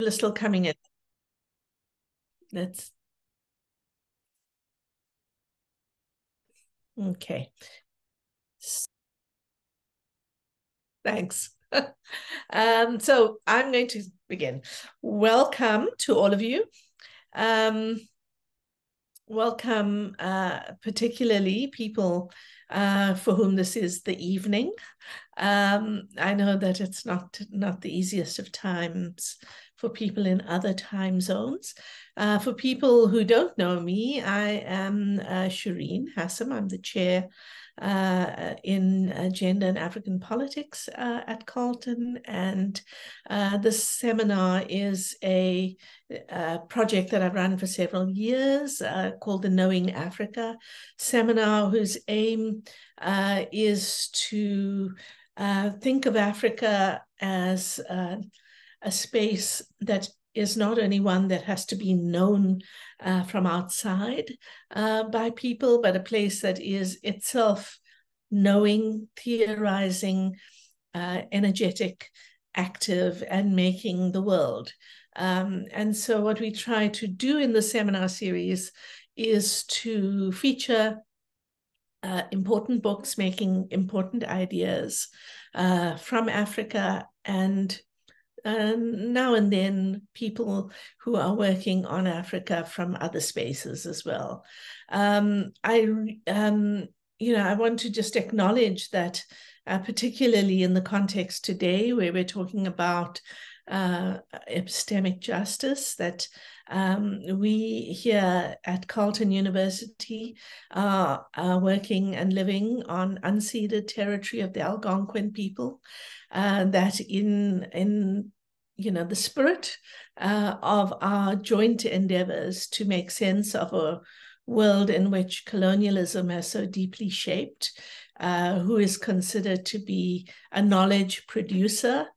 People are still coming in. That's okay. Thanks. So I'm going to begin. Welcome to all of you. Welcome, particularly people for whom this is the evening. I know that it's not the easiest of times for people in other time zones. For people who don't know me, I am Shireen Hassim. I'm the chair in Gender and African Politics at Carleton, and this seminar is a project that I've run for several years called the Knowing Africa seminar, whose aim is to think of Africa as a space that is not only one that has to be known from outside by people, but a place that is itself knowing, theorizing, energetic, active, and making the world. And so what we try to do in the seminar series is to feature important books making important ideas from Africa, and now and then people who are working on Africa from other spaces as well. I want to just acknowledge that particularly in the context today where we're talking about epistemic justice, that we here at Carleton University are working and living on unceded territory of the Algonquin people, that in the spirit of our joint endeavors to make sense of a world in which colonialism has so deeply shaped, who is considered to be a knowledge producer,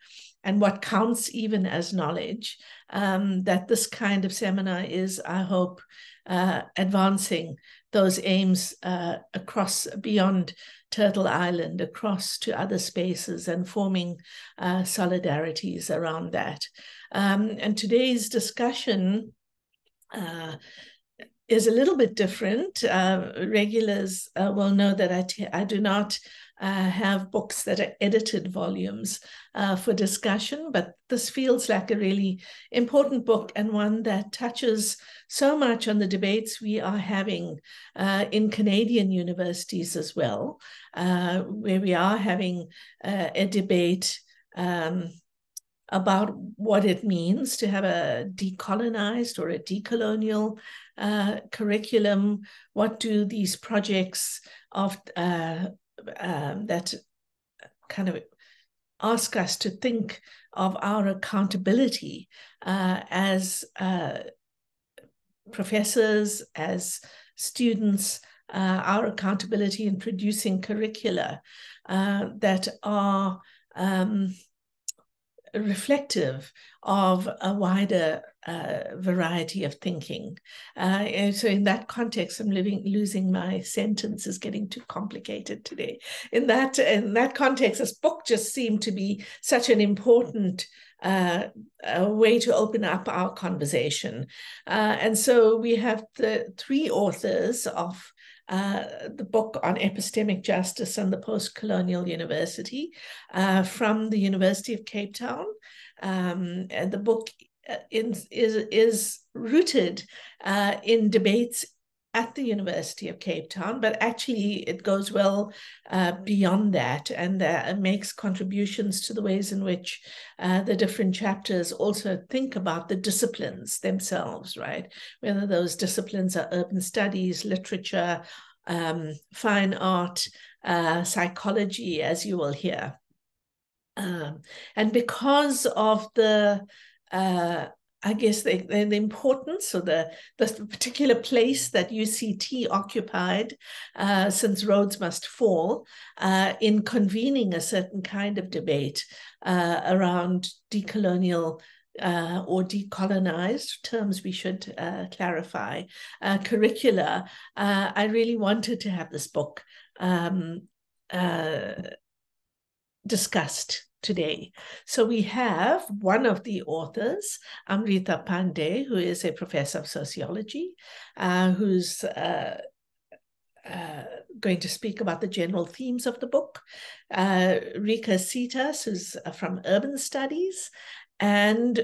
and what counts even as knowledge, that this kind of seminar is, I hope, advancing those aims across beyond Turtle Island, across to other spaces, and forming solidarities around that. And today's discussion is a little bit different. Regulars will know that I do not have books that are edited volumes for discussion, but this feels like a really important book, and one that touches so much on the debates we are having in Canadian universities as well, where we are having a debate about what it means to have a decolonized or a decolonial curriculum. What do these projects of that kind of ask us to think of our accountability as professors, as students, our accountability in producing curricula that are reflective of a wider variety of thinking. And so in that context, I'm losing my sentence, is getting too complicated today. In that context, this book just seemed to be such an important way to open up our conversation. And so we have the three authors of the book on epistemic justice and the Postcolonial University from the University of Cape Town. And the book is rooted in debates at the University of Cape Town, but actually it goes well beyond that, and makes contributions to the ways in which the different chapters also think about the disciplines themselves, right? Whether those disciplines are urban studies, literature, fine art, psychology, as you will hear. And because of the I guess the importance, or the particular place that UCT occupied since Rhodes Must Fall in convening a certain kind of debate around decolonial or decolonized, terms we should clarify, curricula, I really wanted to have this book discussed today. So we have one of the authors, Amrita Pande, who is a professor of sociology, who's going to speak about the general themes of the book. Rike Sitas, who's from urban studies, and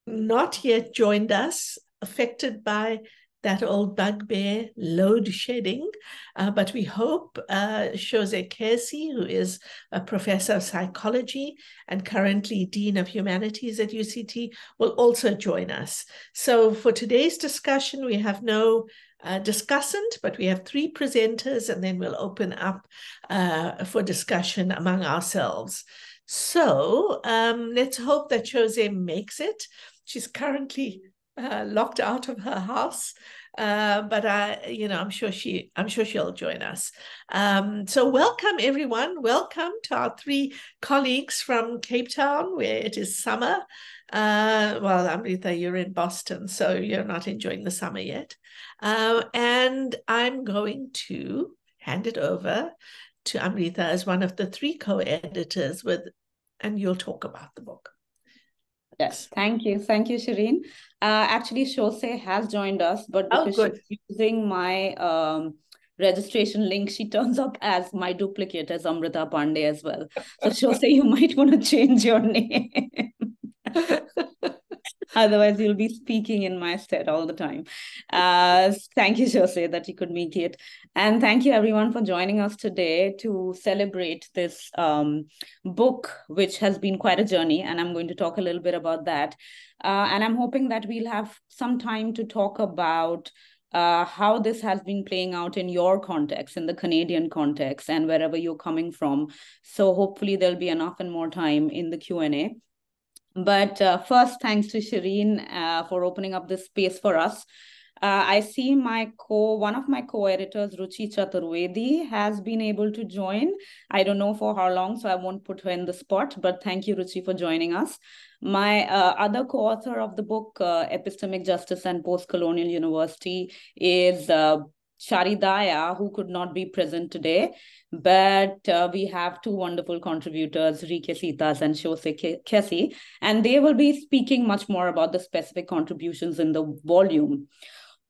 not yet joined us, affected by that old bugbear, load shedding. But we hope Shose Kessi, who is a professor of psychology and currently Dean of Humanities at UCT, will also join us. So for today's discussion, we have no discussant, but we have three presenters, and then we'll open up for discussion among ourselves. So let's hope that Shose makes it. She's currently locked out of her house, but I'm sure she'll join us. So welcome everyone. Welcome to our three colleagues from Cape Town, where it is summer. Well, Amrita, you're in Boston, so you're not enjoying the summer yet. And I'm going to hand it over to Amrita as one of the three co-editors and you'll talk about the book. Yes, thank you, Shireen. Actually, Shose has joined us, but because she's using my registration link, she turns up as my duplicate, as Amrita Pande as well. So Shose, you might want to change your name. Otherwise, you'll be speaking in my stead all the time. Thank you, Shose, that you could make it. And thank you, everyone, for joining us today to celebrate this book, which has been quite a journey. And I'm going to talk a little bit about that. And I'm hoping that we'll have some time to talk about how this has been playing out in your context, in the Canadian context, and wherever you're coming from. So hopefully there'll be enough and more time in the Q&A. But first, thanks to Shireen for opening up this space for us. I see one of my co-editors, Ruchi Chaturvedi, has been able to join. I don't know for how long, so I won't put her in the spot, but thank you, Ruchi, for joining us. My other co-author of the book, Epistemic Justice and Postcolonial University, is Sharidaya, who could not be present today, but we have two wonderful contributors, Rike Sitas and Shose Kessi, and they will be speaking much more about the specific contributions in the volume.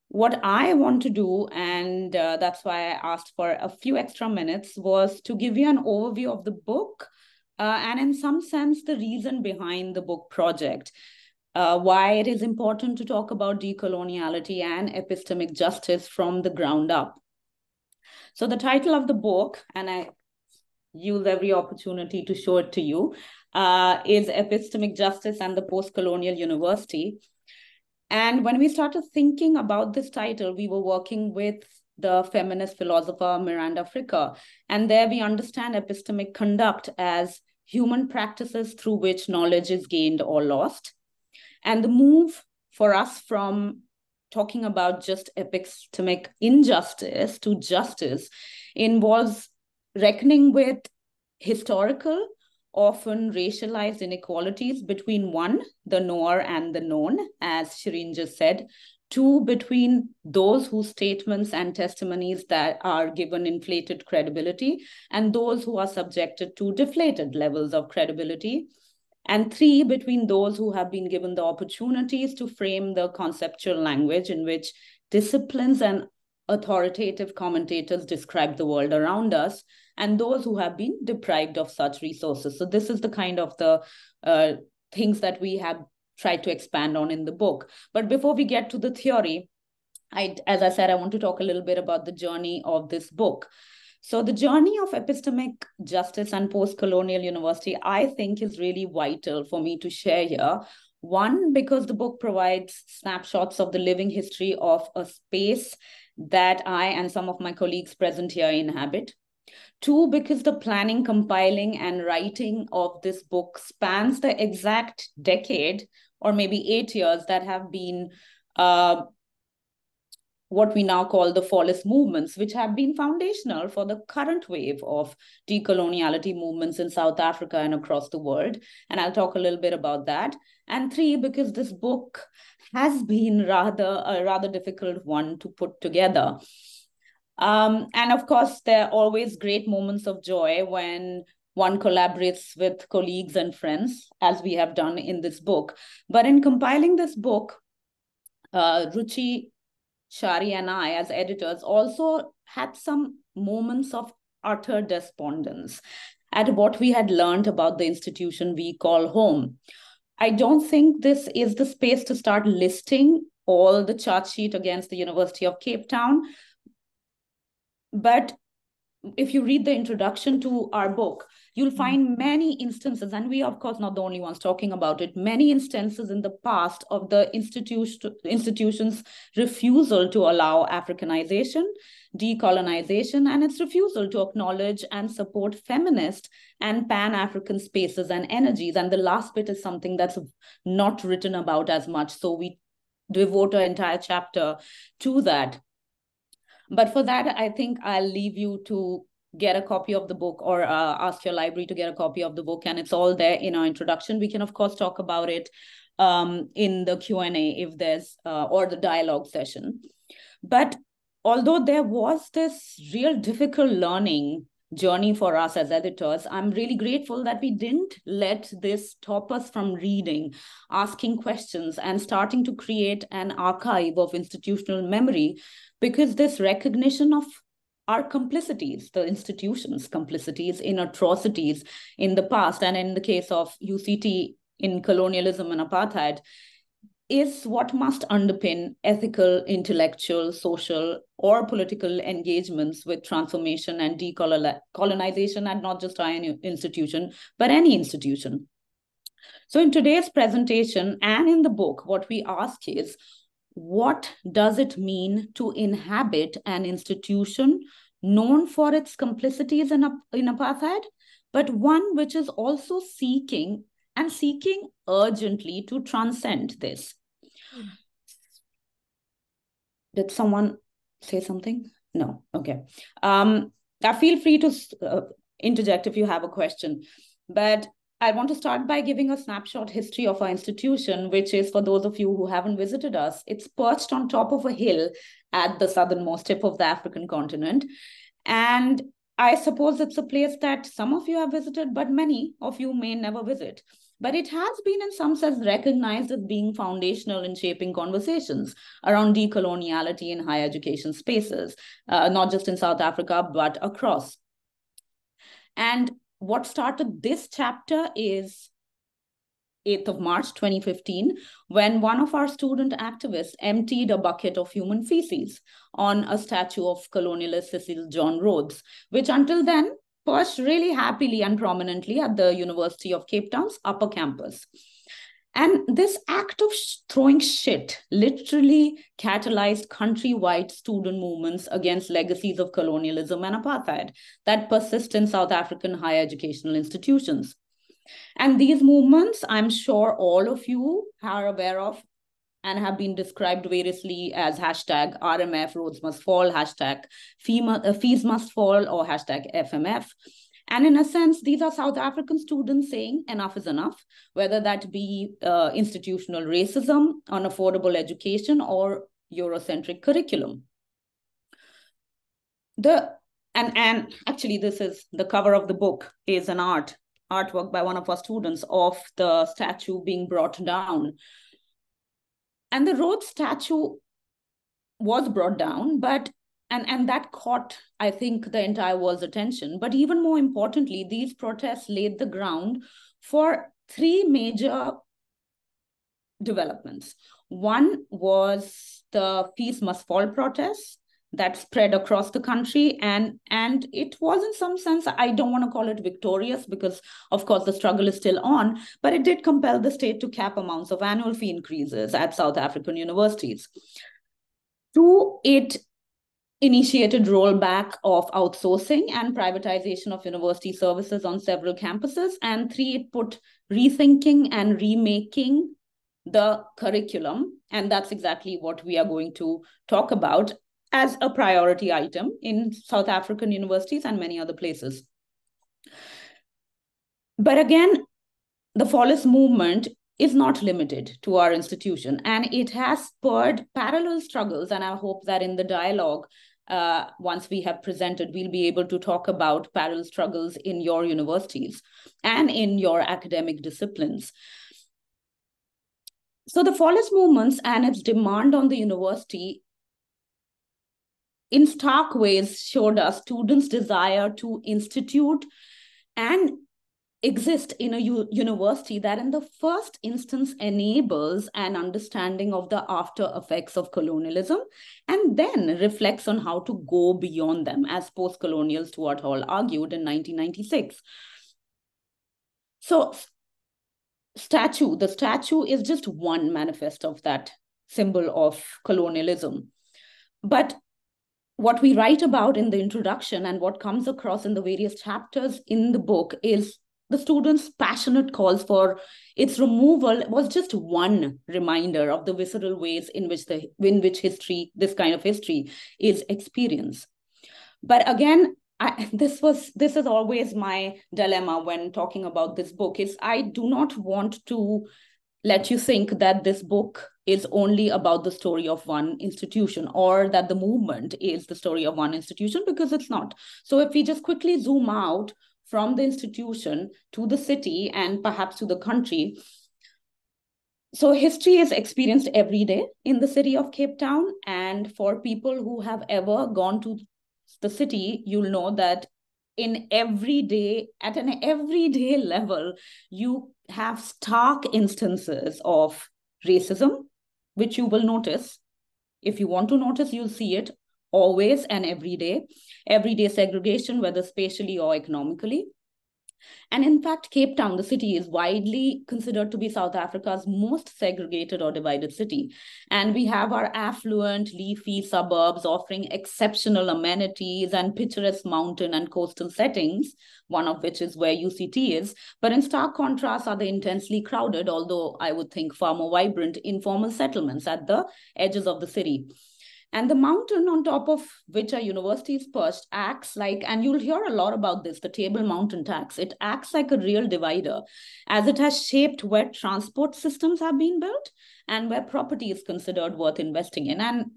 What I want to do, and that's why I asked for a few extra minutes, was to give you an overview of the book, and in some sense, the reason behind the book project. Why it is important to talk about decoloniality and epistemic justice from the ground up. So the title of the book, and I use every opportunity to show it to you, is Epistemic Justice and the Postcolonial University. And when we started thinking about this title, we were working with the feminist philosopher Miranda Fricker. And there we understand epistemic conduct as human practices through which knowledge is gained or lost. And the move for us from talking about just epistemic injustice to justice involves reckoning with historical, often racialized inequalities between one, the knower and the known, as Shireen just said, two, between those whose statements and testimonies that are given inflated credibility and those who are subjected to deflated levels of credibility, and three, between those who have been given the opportunities to frame the conceptual language in which disciplines and authoritative commentators describe the world around us, and those who have been deprived of such resources. So this is the kind of the things that we have tried to expand on in the book. But before we get to the theory, as I said, I want to talk a little bit about the journey of this book. So the journey of epistemic justice and postcolonial university, I think, is really vital for me to share here. One, because the book provides snapshots of the living history of a space that I and some of my colleagues present here inhabit. Two, because the planning, compiling, and writing of this book spans the exact decade, or maybe 8 years, that have been what we now call the fallist movements, which have been foundational for the current wave of decoloniality movements in South Africa and across the world. And I'll talk a little bit about that. And three, because this book has been a rather difficult one to put together. And of course, there are always great moments of joy when one collaborates with colleagues and friends, as we have done in this book. But in compiling this book, Ruchi, Shari, and I, as editors, also had some moments of utter despondence at what we had learned about the institution we call home. I don't think this is the space to start listing all the charge sheet against the University of Cape Town. But if you read the introduction to our book, you'll find many instances, and we are, of course, not the only ones talking about it, many instances in the past of the institution's refusal to allow Africanization, decolonization, and its refusal to acknowledge and support feminist and Pan-African spaces and energies. And the last bit is something that's not written about as much, so we devote an entire chapter to that. But for that, I think I'll leave you to get a copy of the book, or ask your library to get a copy of the book. And it's all there in our introduction. We can, of course, talk about it in the Q&A if there's, or the dialogue session. But although there was this real difficult learning journey for us as editors, I'm really grateful that we didn't let this stop us from reading, asking questions, and starting to create an archive of institutional memory, because this recognition of our complicities, the institution's complicities in atrocities in the past, and in the case of UCT in colonialism and apartheid, is what must underpin ethical, intellectual, social, or political engagements with transformation and decolonization, and not just our institution, but any institution. So in today's presentation and in the book, what we ask is, what does it mean to inhabit an institution known for its complicities in apartheid, but one which is also seeking urgently to transcend this? Did someone say something? No. Okay. Feel free to interject if you have a question. But I want to start by giving a snapshot history of our institution, which is, for those of you who haven't visited us, it's perched on top of a hill at the southernmost tip of the African continent. And I suppose it's a place that some of you have visited, but many of you may never visit. But it has been, in some sense, recognized as being foundational in shaping conversations around decoloniality in higher education spaces, not just in South Africa, but across. And what started this chapter is 8th of March 2015, when one of our student activists emptied a bucket of human feces on a statue of colonialist Cecil John Rhodes, which until then perched really happily and prominently at the University of Cape Town's upper campus. And this act of throwing shit literally catalyzed countrywide student movements against legacies of colonialism and apartheid that persist in South African higher educational institutions. And these movements, I'm sure all of you are aware of and have been described variously as hashtag RMF, Rhodes Must Fall, hashtag Fees Must Fall, or hashtag FMF. And in a sense, these are South African students saying enough is enough, whether that be institutional racism, unaffordable education, or Eurocentric curriculum. And actually, this is the cover of the book, is an artwork by one of our students of the statue being brought down. And the Rhodes statue was brought down, but and that caught, I think, the entire world's attention. But even more importantly, these protests laid the ground for three major developments. One was the Fees Must Fall protests that spread across the country. And it was, in some sense, I don't want to call it victorious, because, of course, the struggle is still on, but it did compel the state to cap amounts of annual fee increases at South African universities. Two, it initiated rollback of outsourcing and privatization of university services on several campuses. And three, it put rethinking and remaking the curriculum. And that's exactly what we are going to talk about as a priority item in South African universities and many other places. But again, the Fallist movement is not limited to our institution, and it has spurred parallel struggles. And I hope that in the dialogue, once we have presented, we'll be able to talk about parallel struggles in your universities and in your academic disciplines. So the Fallist movements and its demand on the university in stark ways showed us students' desire to institute and exist in a university that in the first instance enables an understanding of the after effects of colonialism and then reflects on how to go beyond them, as post-colonial Stuart Hall argued in 1996. So the statue is just one manifest of that symbol of colonialism. But what we write about in the introduction and what comes across in the various chapters in the book is the students' passionate calls for its removal was just one reminder of the visceral ways in which this kind of history is experienced. But again, this is always my dilemma when talking about this book, is I do not want to let you think that this book is only about the story of one institution or that the movement is the story of one institution, because it's not. So if we just quickly zoom out from the institution to the city and perhaps to the country. So history is experienced every day in the city of Cape Town. And for people who have ever gone to the city, you'll know that at an everyday level, you have stark instances of racism, which you will notice. If you want to notice, you'll see it always and everyday segregation, whether spatially or economically. And in fact, Cape Town, the city, is widely considered to be South Africa's most segregated or divided city. And we have our affluent, leafy suburbs offering exceptional amenities and picturesque mountain and coastal settings, one of which is where UCT is. But in stark contrast are the intensely crowded, although I would think far more vibrant, informal settlements at the edges of the city. And the mountain on top of which our university is perched acts like, and you'll hear a lot about this, the Table Mountain tax. It acts like a real divider, as it has shaped where transport systems have been built and where property is considered worth investing in. And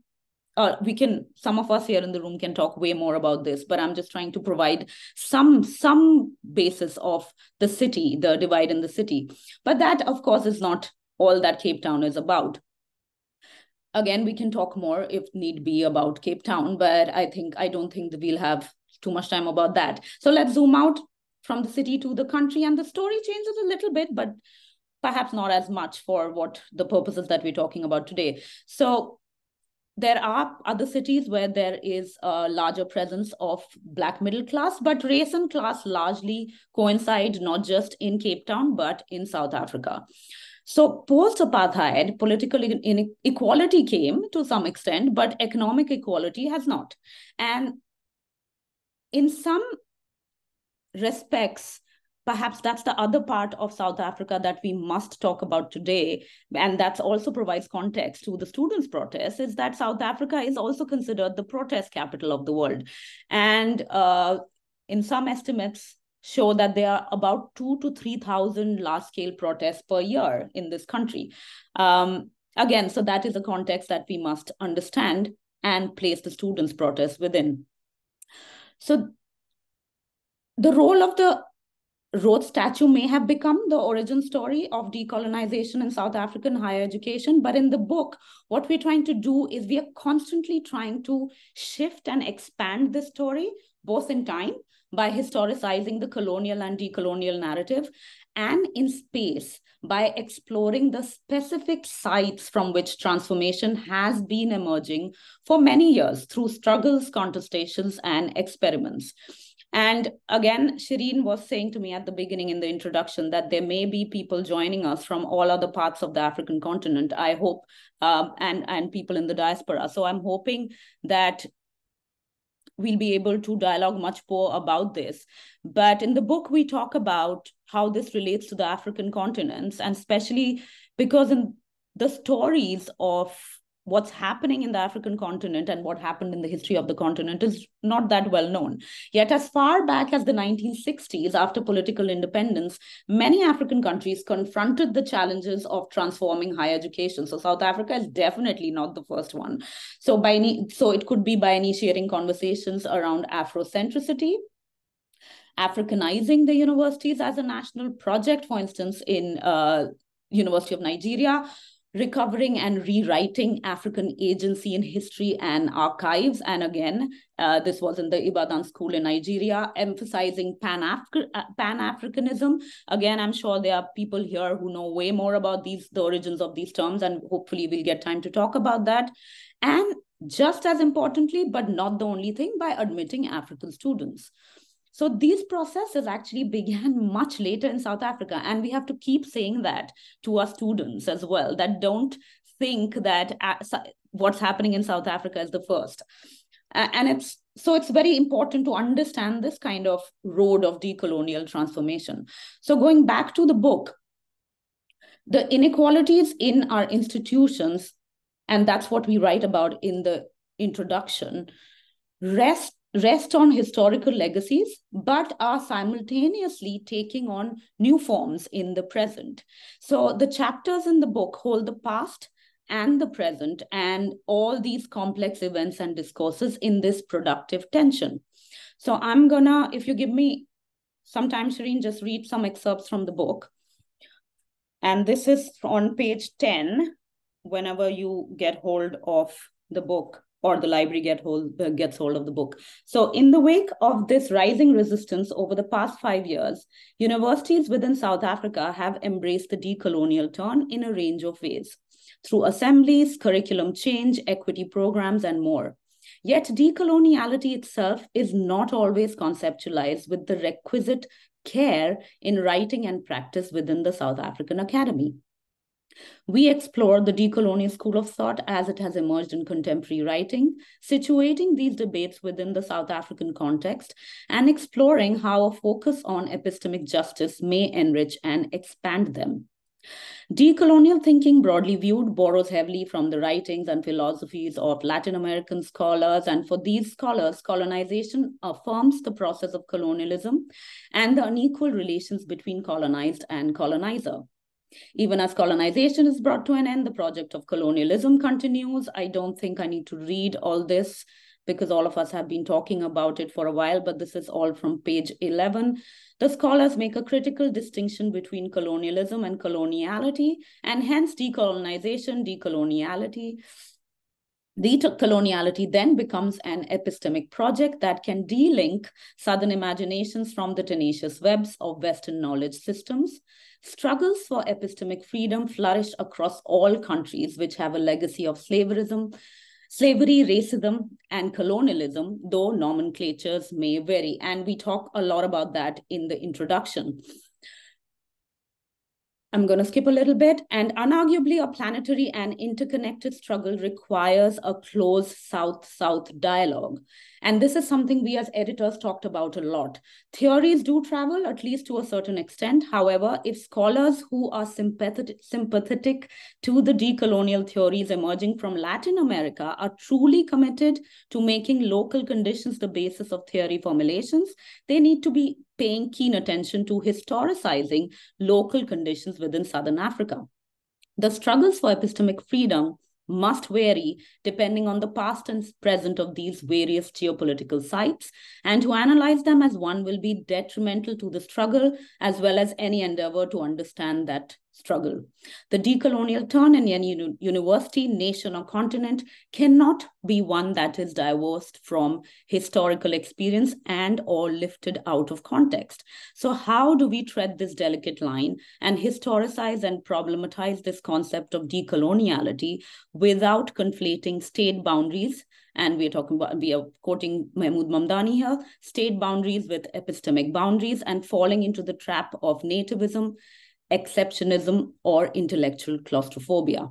some of us here in the room can talk way more about this, but I'm just trying to provide some basis of the city, the divide in the city. But that, of course, is not all that Cape Town is about. Again, we can talk more if need be about Cape Town, but I don't think that we'll have too much time about that. So let's zoom out from the city to the country, and the story changes a little bit, but perhaps not as much for what the purposes that we're talking about today. So there are other cities where there is a larger presence of Black middle class, but race and class largely coincide not just in Cape Town, but in South Africa. So post-apartheid, political inequality came to some extent, but economic equality has not. And in some respects, perhaps that's the other part of South Africa that we must talk about today, and that also provides context to the students' protests, is that South Africa is also considered the protest capital of the world. And in some estimates, show that there are about 2,000 to 3,000 large-scale protests per year in this country. Again, so that is a context that we must understand and place the students' protests within. So the role of the Rhodes statue may have become the origin story of decolonization in South African higher education, but in the book, what we're trying to do is we are constantly trying to shift and expand this story, both in time, by historicizing the colonial and decolonial narrative, and in space by exploring the specific sites from which transformation has been emerging for many years through struggles, contestations, and experiments. And again, Shireen was saying to me at the beginning in the introduction that there may be people joining us from all other parts of the African continent, I hope, and people in the diaspora. So I'm hoping that we'll be able to dialogue much more about this. But in the book, we talk about how this relates to the African continents, and especially because in the stories of what's happening in the African continent and what happened in the history of the continent is not that well known. Yet as far back as the 1960s, after political independence, many African countries confronted the challenges of transforming higher education. So South Africa is definitely not the first one. So it could be by initiating conversations around Afrocentricity, Africanizing the universities as a national project, for instance, in University of Nigeria, recovering and rewriting African agency in history and archives. And again, this was in the Ibadan school in Nigeria, emphasizing Pan-Africanism. Again, I'm sure there are people here who know way more about the origins of these terms, and hopefully we'll get time to talk about that. And just as importantly, but not the only thing, by admitting African students. So these processes actually began much later in South Africa. And we have to keep saying that to our students as well, that don't think that what's happening in South Africa is the first. And it's very important to understand this kind of road of decolonial transformation. So going back to the book, the inequalities in our institutions, and that's what we write about in the introduction, rest on historical legacies, but are simultaneously taking on new forms in the present. So the chapters in the book hold the past and the present and all these complex events and discourses in this productive tension. So I'm gonna, if you give me some time, Shireen, just read some excerpts from the book. And this is on page 10, whenever you get hold of the book, or the library gets hold of the book. So in the wake of this rising resistance over the past 5 years, universities within South Africa have embraced the decolonial turn in a range of ways, through assemblies, curriculum change, equity programs, and more. Yet decoloniality itself is not always conceptualized with the requisite care in writing and practice within the South African Academy. We explore the decolonial school of thought as it has emerged in contemporary writing, situating these debates within the South African context, and exploring how a focus on epistemic justice may enrich and expand them. Decolonial thinking, broadly viewed, borrows heavily from the writings and philosophies of Latin American scholars. And for these scholars, colonization affirms the process of colonialism and the unequal relations between colonized and colonizer. Even as colonization is brought to an end, the project of colonialism continues. I don't think I need to read all this because all of us have been talking about it for a while, but this is all from page 11. The scholars make a critical distinction between colonialism and coloniality, and hence decolonization, decoloniality. Decoloniality then becomes an epistemic project that can de-link Southern imaginations from the tenacious webs of Western knowledge systems. Struggles for epistemic freedom flourish across all countries which have a legacy of slavery, racism, and colonialism, though nomenclatures may vary. And we talk a lot about that in the introduction. I'm going to skip a little bit. And unarguably, a planetary and interconnected struggle requires a close South-South dialogue. And this is something we as editors talked about a lot. Theories do travel, at least to a certain extent. However, if scholars who are sympathetic to the decolonial theories emerging from Latin America are truly committed to making local conditions the basis of theory formulations, they need to be paying keen attention to historicizing local conditions within Southern Africa. The struggles for epistemic freedom must vary depending on the past and present of these various geopolitical sites, and to analyze them as one will be detrimental to the struggle as well as any endeavor to understand that struggle. The decolonial turn in any university, nation, or continent cannot be one that is divorced from historical experience and or lifted out of context. So how do we tread this delicate line and historicize and problematize this concept of decoloniality without conflating state boundaries? And we are quoting Mahmoud Mamdani here, state boundaries with epistemic boundaries, and falling into the trap of nativism, exceptionism, or intellectual claustrophobia.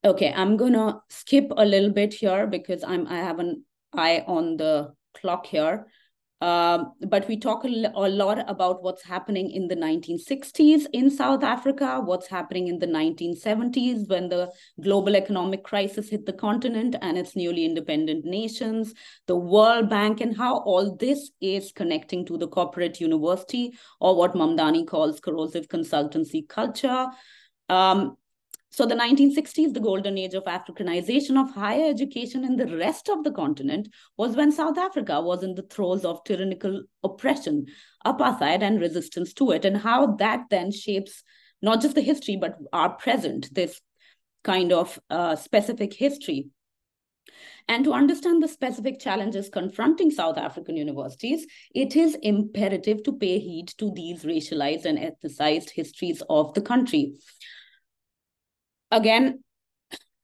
Okay, I'm gonna skip a little bit here because I have an eye on the clock here. But we talk a lot about what's happening in the 1960s in South Africa, what's happening in the 1970s when the global economic crisis hit the continent and its newly independent nations, the World Bank, and how all this is connecting to the corporate university, or what Mamdani calls corrosive consultancy culture. So the 1960s, the golden age of Africanization of higher education in the rest of the continent, was when South Africa was in the throes of tyrannical oppression, apartheid, and resistance to it, and how that then shapes not just the history, but our present, this kind of specific history. And to understand the specific challenges confronting South African universities, it is imperative to pay heed to these racialized and ethnicized histories of the country. Again,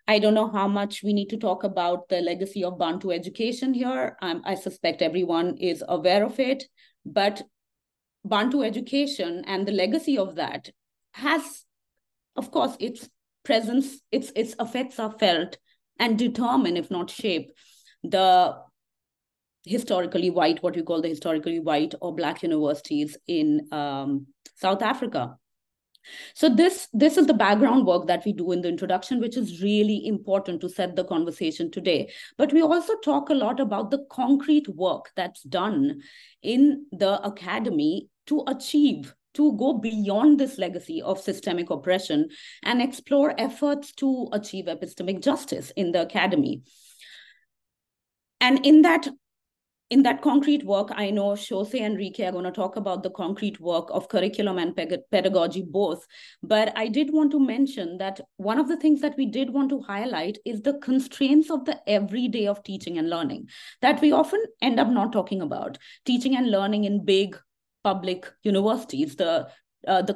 I don't know how much we need to talk about the legacy of Bantu education here. I suspect everyone is aware of it, but Bantu education and the legacy of that has, of course, its presence, its effects are felt and determine, if not shape, the historically white, what we call the historically white or Black universities in South Africa. So this is the background work that we do in the introduction, which is really important to set the conversation today. But we also talk a lot about the concrete work that's done in the academy to achieve, to go beyond this legacy of systemic oppression and explore efforts to achieve epistemic justice in the academy. And in that concrete work, I know Shose and Rike are going to talk about the concrete work of curriculum and pedagogy both. But I did want to mention that one of the things that we did want to highlight is the constraints of the everyday of teaching and learning that we often end up not talking about. Teaching and learning in big public universities, the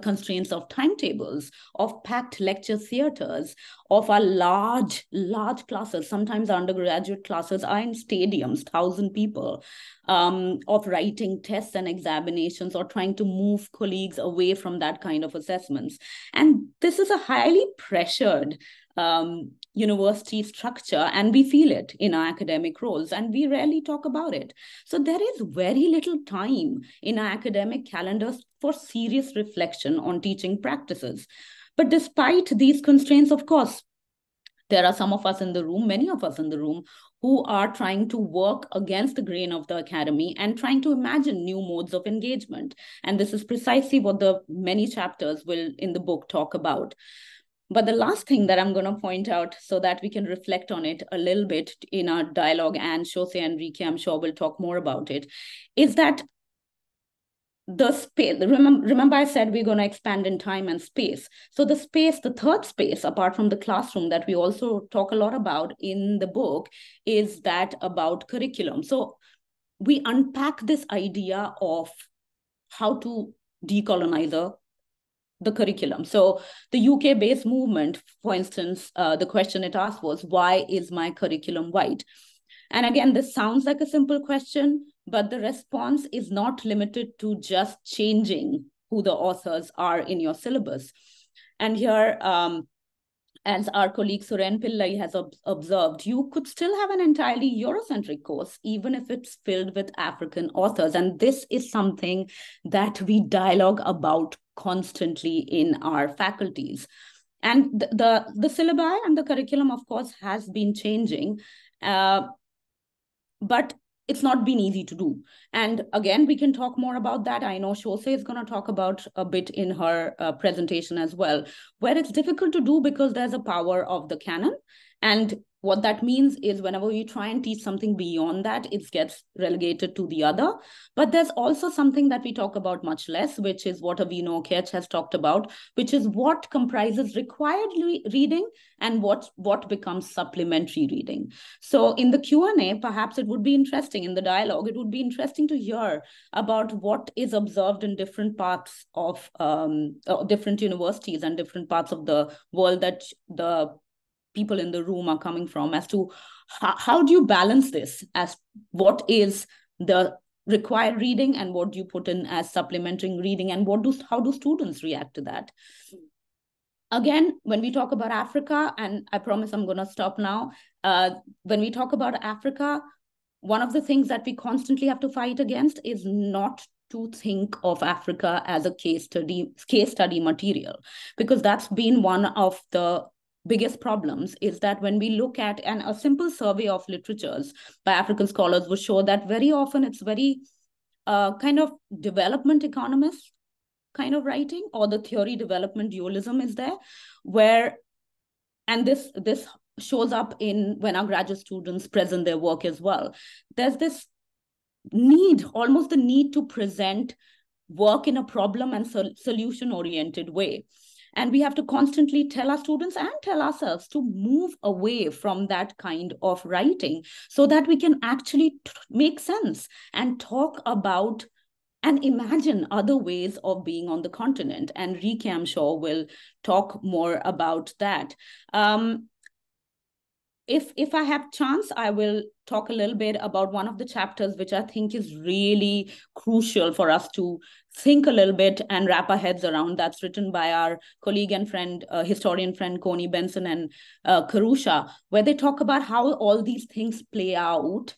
constraints of timetables, of packed lecture theaters, of our large classes. Sometimes our undergraduate classes are in stadiums, 1,000 people, of writing tests and examinations or trying to move colleagues away from that kind of assessments. And this is a highly pressured university structure, and we feel it in our academic roles, and we rarely talk about it. So there is very little time in our academic calendars for serious reflection on teaching practices. But despite these constraints, of course, there are some of us in the room, many of us in the room, who are trying to work against the grain of the academy and trying to imagine new modes of engagement. And this is precisely what the many chapters will in the book talk about. But the last thing that I'm going to point out so that we can reflect on it a little bit in our dialogue, and Shose and Rike, I'm sure, will talk more about it, is that the space, remember I said we're going to expand in time and space. So the space, the third space, apart from the classroom that we also talk a lot about in the book, is that about curriculum. So we unpack this idea of how to decolonize the curriculum. So the UK-based movement, for instance, the question it asked was, why is my curriculum white? And again, this sounds like a simple question, but the response is not limited to just changing who the authors are in your syllabus. And here, as our colleague Suren Pillai has observed, you could still have an entirely Eurocentric course, even if it's filled with African authors. And this is something that we dialogue about constantly in our faculties. And the syllabi and the curriculum, of course, has been changing, but it's not been easy to do. And again, we can talk more about that. I know Shose is going to talk about a bit in her presentation as well, where it's difficult to do because there's a power of the canon. And what that means is whenever you try and teach something beyond that, it gets relegated to the other. But there's also something that we talk about much less, which is what Avino Okech has talked about, which is what comprises required reading and what becomes supplementary reading. So in the Q&A, perhaps it would be interesting, in the dialogue, it would be interesting to hear about what is observed in different parts of different universities and different parts of the world that the people in the room are coming from, as to how do you balance this, as what is the required reading and what do you put in as supplementary reading, and how do students react to that? Again, when we talk about Africa, and I promise I'm going to stop now, when we talk about Africa, one of the things that we constantly have to fight against is not to think of Africa as a case study material, because that's been one of the biggest problems, is that when we look at, and a simple survey of literatures by African scholars will show that very often it's very kind of development economist kind of writing, or the theory development dualism is there, where, and this shows up in when our graduate students present their work as well. There's this need, almost the need to present work in a problem and solution oriented way. And we have to constantly tell our students and tell ourselves to move away from that kind of writing so that we can actually make sense and talk about and imagine other ways of being on the continent. And Rike, I'm sure, will talk more about that. If I have chance, I will talk a little bit about one of the chapters, which I think is really crucial for us to think a little bit and wrap our heads around. That's written by our colleague and friend, historian friend, Connie Benson and Karusha, where they talk about how all these things play out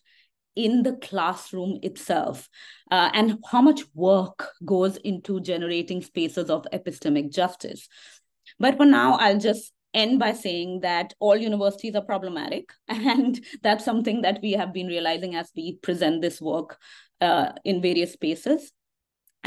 in the classroom itself, and how much work goes into generating spaces of epistemic justice. But for now, I'll just end by saying that all universities are problematic, and that's something that we have been realizing as we present this work in various spaces.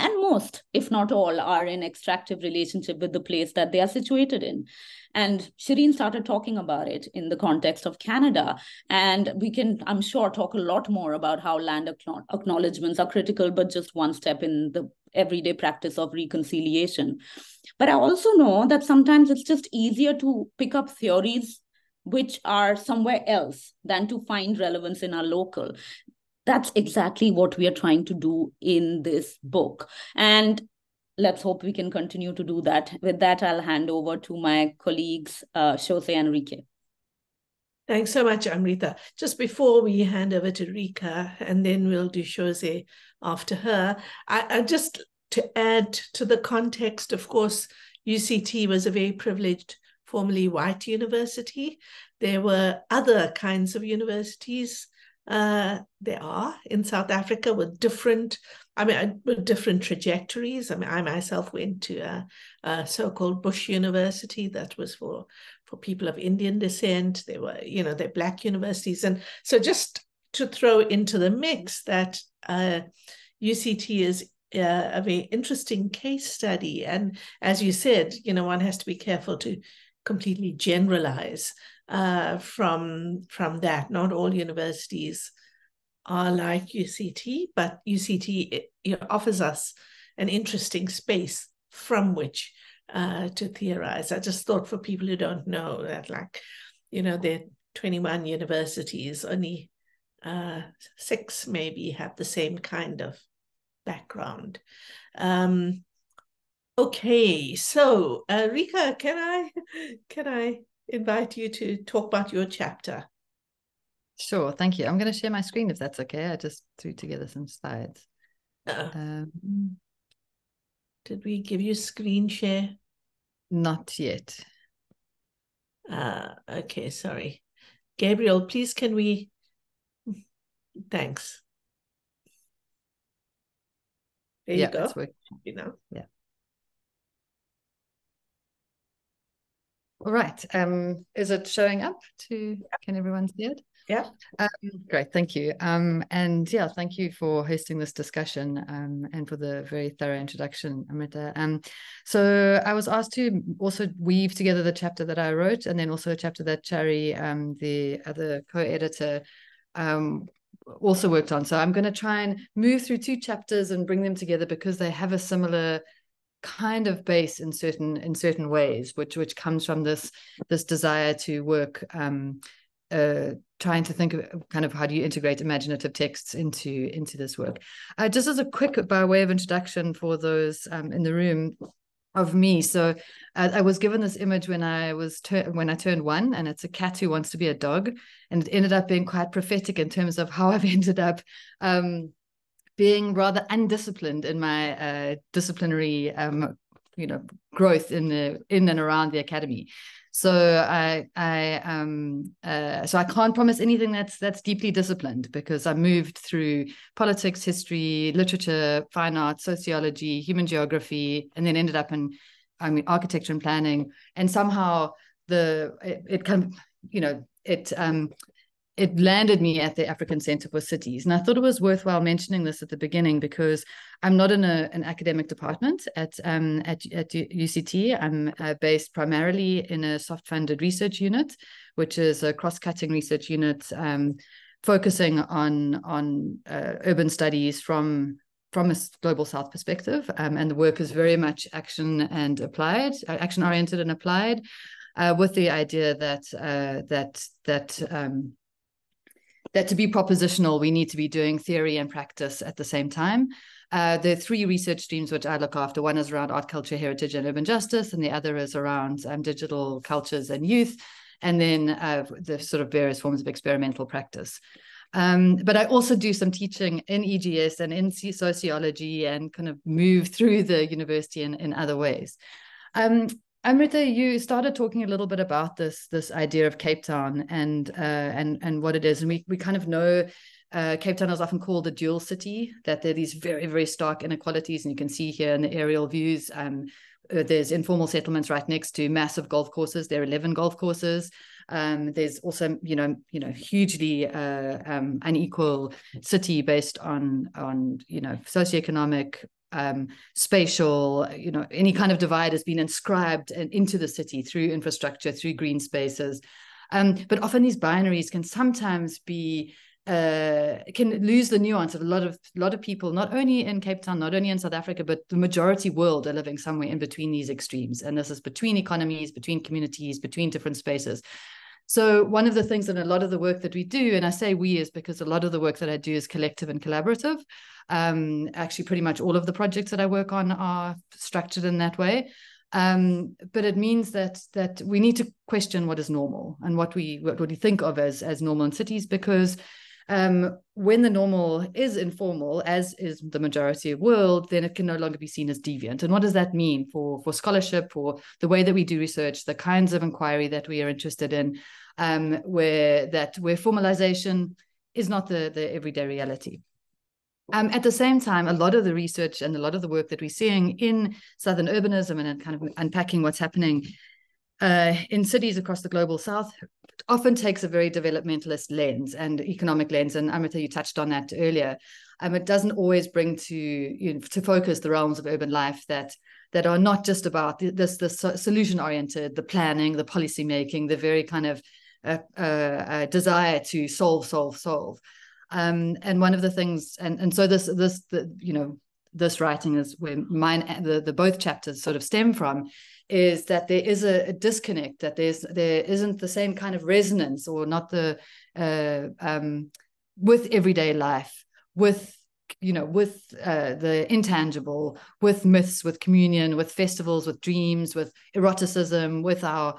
And most, if not all, are in extractive relationship with the place that they are situated in. And Shireen started talking about it in the context of Canada. And we can, I'm sure, talk a lot more about how land acknowledgements are critical, but just one step in the everyday practice of reconciliation. But I also know that sometimes it's just easier to pick up theories which are somewhere else than to find relevance in our local. That's exactly what we are trying to do in this book. And let's hope we can continue to do that. With that, I'll hand over to my colleagues, Shose and Rike. Thanks so much, Amrita. Just before we hand over to Rika, and then we'll do Shose after her, I just to add to the context, of course, UCT was a very privileged, formerly white university. There were other kinds of universities there are in South Africa with different trajectories. I myself went to a so-called Bush University that was for people of Indian descent. There were, they're Black universities. And so just to throw into the mix that UCT is a very interesting case study. And as you said, one has to be careful to completely generalize from that. Not all universities are like UCT, but UCT offers us an interesting space from which to theorize. I just thought for people who don't know that, there are 21 universities, only 6 maybe have the same kind of background. Okay, so Rika, can I invite you to talk about your chapter? Sure, thank you. I'm going to share my screen if that's okay. I just threw together some slides. Did we give you screen share? Not yet. Okay, sorry. Gabriel, please can we... Thanks. There you go. It's working. Yeah. All right. Is it showing up can everyone see it? Yeah. Great, thank you. And yeah, thank you for hosting this discussion and for the very thorough introduction, Amrita. So I was asked to also weave together the chapter that I wrote and then also a chapter that Chari, the other co-editor, also worked on. So I'm going to try and move through 2 chapters and bring them together because they have a similar kind of base in certain ways, which comes from this desire to work trying to think of kind of how do you integrate imaginative texts into this work. Just as a quick by way of introduction for those in the room of me. So I was given this image when I turned 1, and it's a cat who wants to be a dog, and it ended up being quite prophetic in terms of how I've ended up being rather undisciplined in my disciplinary growth in and around the academy. So so I can't promise anything that's deeply disciplined, because I moved through politics, history, literature, fine arts, sociology, human geography, and then ended up in architecture and planning. And somehow it landed me at the African Center for Cities. And I thought it was worthwhile mentioning this at the beginning, because I'm not in an academic department at UCT. I'm based primarily in a soft-funded research unit, which is a cross-cutting research unit focusing on urban studies from a global South perspective. And the work is very much action-oriented and applied, with the idea that to be propositional, we need to be doing theory and practice at the same time. There are three research streams which I look after. One is around art, culture, heritage, and urban justice, and the other is around digital cultures and youth, and then the sort of various forms of experimental practice. But I also do some teaching in EGS and in sociology, and kind of move through the university in other ways. Amrita, you started talking a little bit about this idea of Cape Town and what it is, and we kind of know Cape Town is often called a dual city, that there are these very, very stark inequalities, and you can see here in the aerial views. There's informal settlements right next to massive golf courses. There are 11 golf courses. There's also, hugely unequal city based on socioeconomic, spatial, any kind of divide has been inscribed into the city through infrastructure, through green spaces. But often these binaries can sometimes be can lose the nuance of a lot of people, not only in Cape Town, not only in South Africa, but the majority world are living somewhere in between these extremes. And this is between economies, between communities, between different spaces. So one of the things in a lot of the work that we do, and I say we is because a lot of the work that I do is collective and collaborative. Actually, pretty much all of the projects that I work on are structured in that way. But it means that we need to question what is normal and what we think of as normal in cities, because when the normal is informal, as is the majority of the world, then it can no longer be seen as deviant. And what does that mean for scholarship, for the way that we do research, the kinds of inquiry that we are interested in, where formalization is not the everyday reality. At the same time, a lot of the research and a lot of the work that we're seeing in Southern urbanism and kind of unpacking what's happening in cities across the global South often takes a very developmentalist lens and economic lens. And Amrita, you touched on that earlier. It doesn't always bring to focus the realms of urban life that are not just about this solution-oriented, the planning, the policy making, the very kind of desire to solve. And one of the things, and so this writing is where the both chapters sort of stem from, is that there is a disconnect, that there isn't the same kind of resonance, or not the with everyday life, with the intangible, with myths, with communion, with festivals, with dreams, with eroticism, with our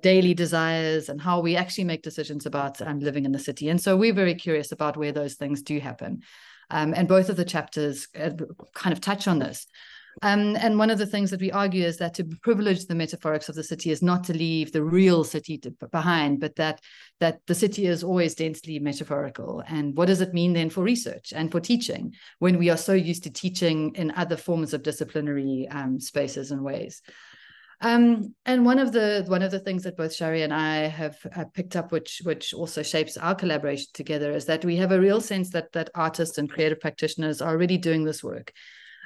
daily desires, and how we actually make decisions about living in the city. And so we're very curious about where those things do happen. And both of the chapters kind of touch on this. And one of the things that we argue is that to privilege the metaphorics of the city is not to leave the real city behind, but that the city is always densely metaphorical. And what does it mean then for research and for teaching, when we are so used to teaching in other forms of disciplinary spaces and ways? And one of the things that both Shari and I have picked up, which also shapes our collaboration together, is that we have a real sense that artists and creative practitioners are already doing this work.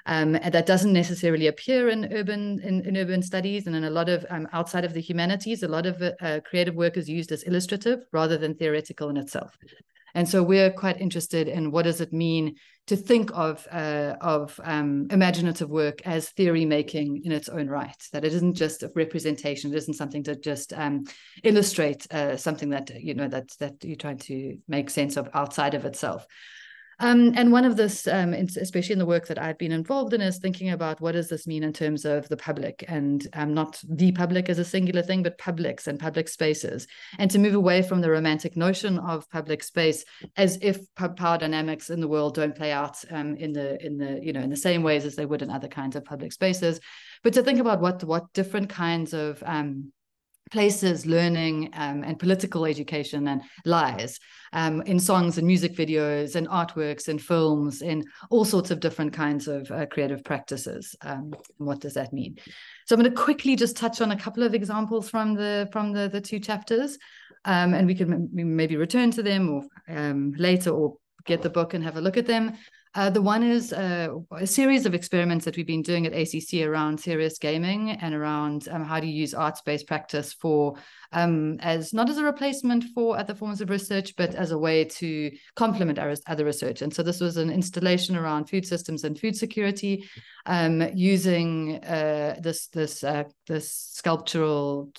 And that doesn't necessarily appear in urban studies, and in a lot of outside of the humanities, a lot of creative work is used as illustrative rather than theoretical in itself. And so we're quite interested in what does it mean to think of imaginative work as theory making in its own right, that it isn't just a representation, it isn't something to just illustrate something that that you're trying to make sense of outside of itself. And one of this, especially in the work that I've been involved in, is thinking about what does this mean in terms of the public, and not the public as a singular thing, but publics and public spaces, and to move away from the romantic notion of public space as if power dynamics in the world don't play out in the same ways as they would in other kinds of public spaces, but to think about what different kinds of places, learning, and political education and lies in songs and music videos and artworks and films, in all sorts of different kinds of creative practices. What does that mean? So I'm going to quickly just touch on a couple of examples from the two chapters, and we can maybe return to them or later, or get the book and have a look at them. The one is a series of experiments that we've been doing at ACC around serious gaming and around how to use arts-based practice for as not as a replacement for other forms of research, but as a way to complement our other research. And so this was an installation around food systems and food security, using this sculptural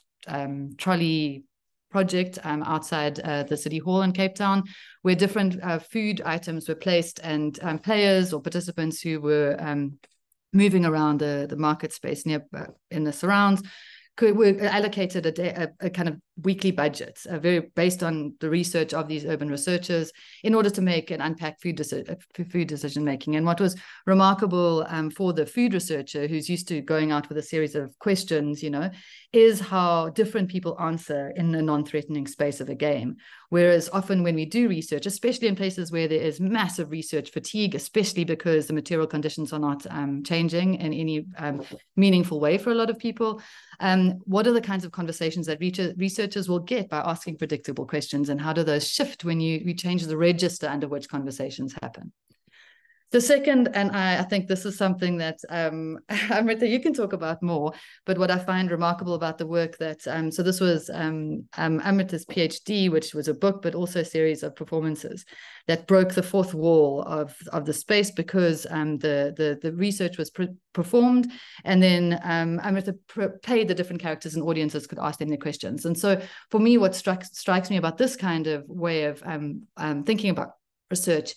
trolley project outside the City Hall in Cape Town, where different food items were placed, and players or participants who were moving around the market space near in the surrounds were allocated a kind of weekly budget, very based on the research of these urban researchers, in order to make and unpack food decision making. And what was remarkable for the food researcher, who's used to going out with a series of questions, is how different people answer in a non-threatening space of a game. Whereas often when we do research, especially in places where there is massive research fatigue, especially because the material conditions are not changing in any meaningful way for a lot of people, what are the kinds of conversations that researchers will get by asking predictable questions, and how do those shift when you change the register under which conversations happen? The second, and I think this is something that Amrita, you can talk about more, but what I find remarkable about the work that, so this was Amrita's PhD, which was a book, but also a series of performances that broke the fourth wall of the space, because the research was performed, and then Amrita played the different characters, and audiences could ask them their questions. And so for me, what strikes me about this kind of way of thinking about research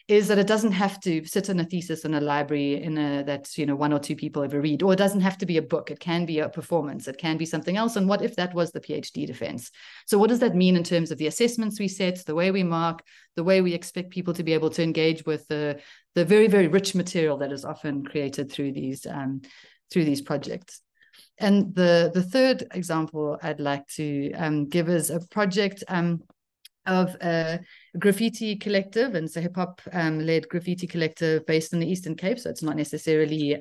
is that it doesn't have to sit in a thesis in a library that one or two people ever read, or it doesn't have to be a book. It can be a performance. It can be something else. And what if that was the PhD defense? So what does that mean in terms of the assessments we set, the way we mark, the way we expect people to be able to engage with the very, very rich material that is often created through these projects? And the third example I'd like to give is a project of a graffiti collective, and it's a hip-hop led graffiti collective based in the Eastern Cape. So it's not necessarily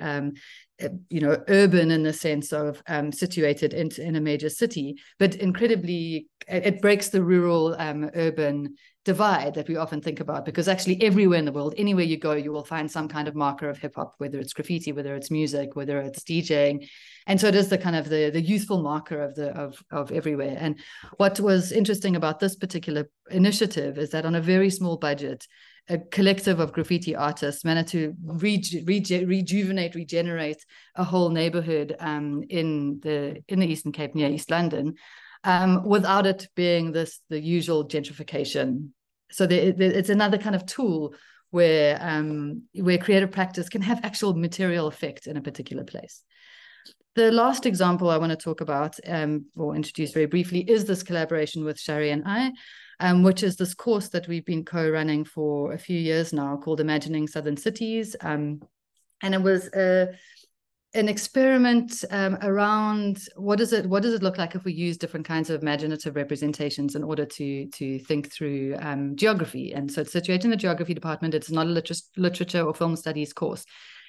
urban in the sense of situated in a major city, but incredibly, it breaks the rural urban divide that we often think about, because actually everywhere in the world, anywhere you go, you will find some kind of marker of hip hop, whether it's graffiti, whether it's music, whether it's DJing. And so it is the kind of the youthful marker of everywhere. And what was interesting about this particular initiative is that on a very small budget, a collective of graffiti artists managed to regenerate a whole neighborhood in the Eastern Cape near East London, without it being the usual gentrification. So it's another kind of tool where creative practice can have actual material effect in a particular place. The last example I want to talk about or introduce very briefly is this collaboration with Shari and I, which is this course that we've been co-running for a few years now called Imagining Southern Cities. And it was an experiment around what does it look like if we use different kinds of imaginative representations in order to think through geography. And so it's situated in the geography department. It's not a literature or film studies course.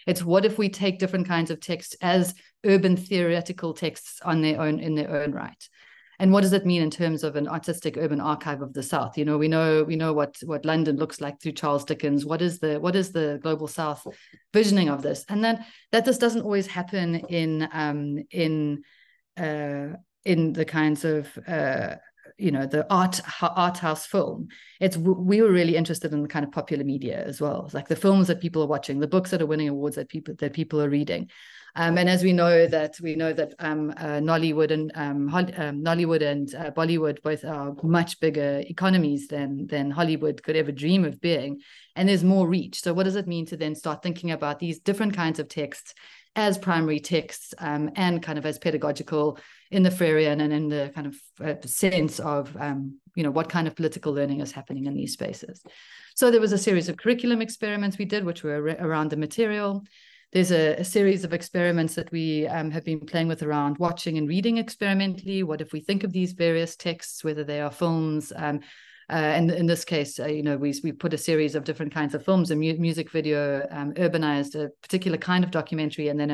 It's what if we take different kinds of texts as urban theoretical texts in their own right. And what does it mean in terms of an artistic urban archive of the South? We know what London looks like through Charles Dickens. What is the Global South visioning of this? And then that this doesn't always happen in the kinds of the art house film. We were really interested in the kind of popular media as well, like the films that people are watching, the books that are winning awards that people are reading. And as we know that Nollywood and Bollywood both are much bigger economies than Hollywood could ever dream of being, and there's more reach. So what does it mean to then start thinking about these different kinds of texts as primary texts and kind of as pedagogical in the Freudian and in the kind of sense of what kind of political learning is happening in these spaces? So there was a series of curriculum experiments we did, which were around the material. there's a series of experiments that we have been playing with around watching and reading experimentally. What if we think of these various texts, whether they are films, and in this case, we put a series of different kinds of films, a music video, urbanized a particular kind of documentary, and then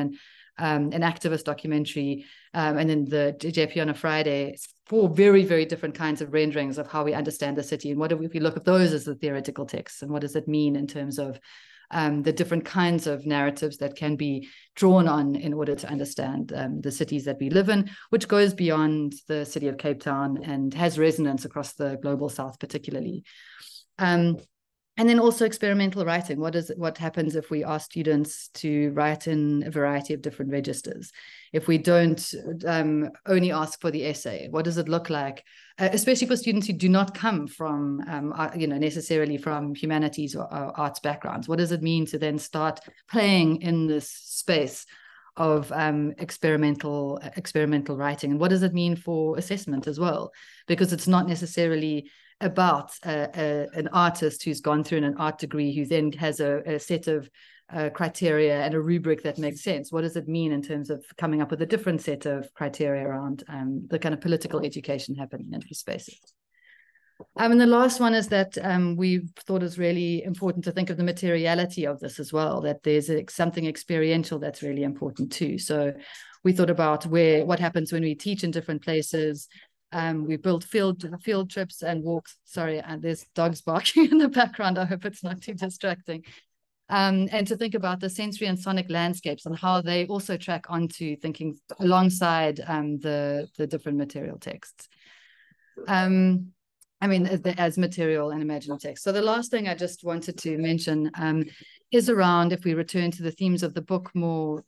an activist documentary, and then the JP on a Friday, 4 very, very different kinds of renderings of how we understand the city. And what if we look at those as the theoretical texts, and what does it mean in terms of the different kinds of narratives that can be drawn on in order to understand the cities that we live in, which goes beyond the city of Cape Town and has resonance across the global south particularly. And then also experimental writing. What happens if we ask students to write in a variety of different registers? If we don't only ask for the essay, what does it look like? Especially for students who do not come from, necessarily from humanities or arts backgrounds. What does it mean to then start playing in this space of experimental writing? And what does it mean for assessment as well? Because it's not necessarily about an artist who's gone through an art degree who then has a set of criteria and a rubric that makes sense. What does it mean in terms of coming up with a different set of criteria around the kind of political education happening in these spaces? And the last one is that we thought it's really important to think of the materiality of this as well, that there's something experiential that's really important too. So we thought about what happens when we teach in different places. We built field trips and walks. Sorry, and there's dogs barking in the background. I hope it's not too distracting. And to think about the sensory and sonic landscapes and how they also track onto thinking alongside the different material texts. As material and imaginal text. So the last thing I just wanted to mention is around, if we return to the themes of the book more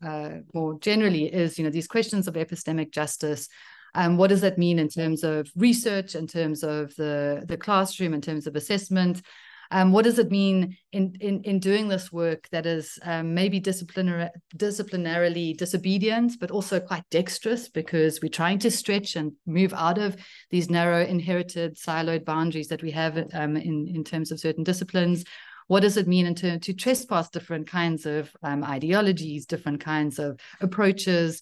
generally, is these questions of epistemic justice. What does that mean in terms of research, in terms of the classroom, in terms of assessment? What does it mean in doing this work that is maybe disciplinarily disobedient, but also quite dexterous, because we're trying to stretch and move out of these narrow, inherited, siloed boundaries that we have in terms of certain disciplines? What does it mean to trespass different kinds of ideologies, different kinds of approaches?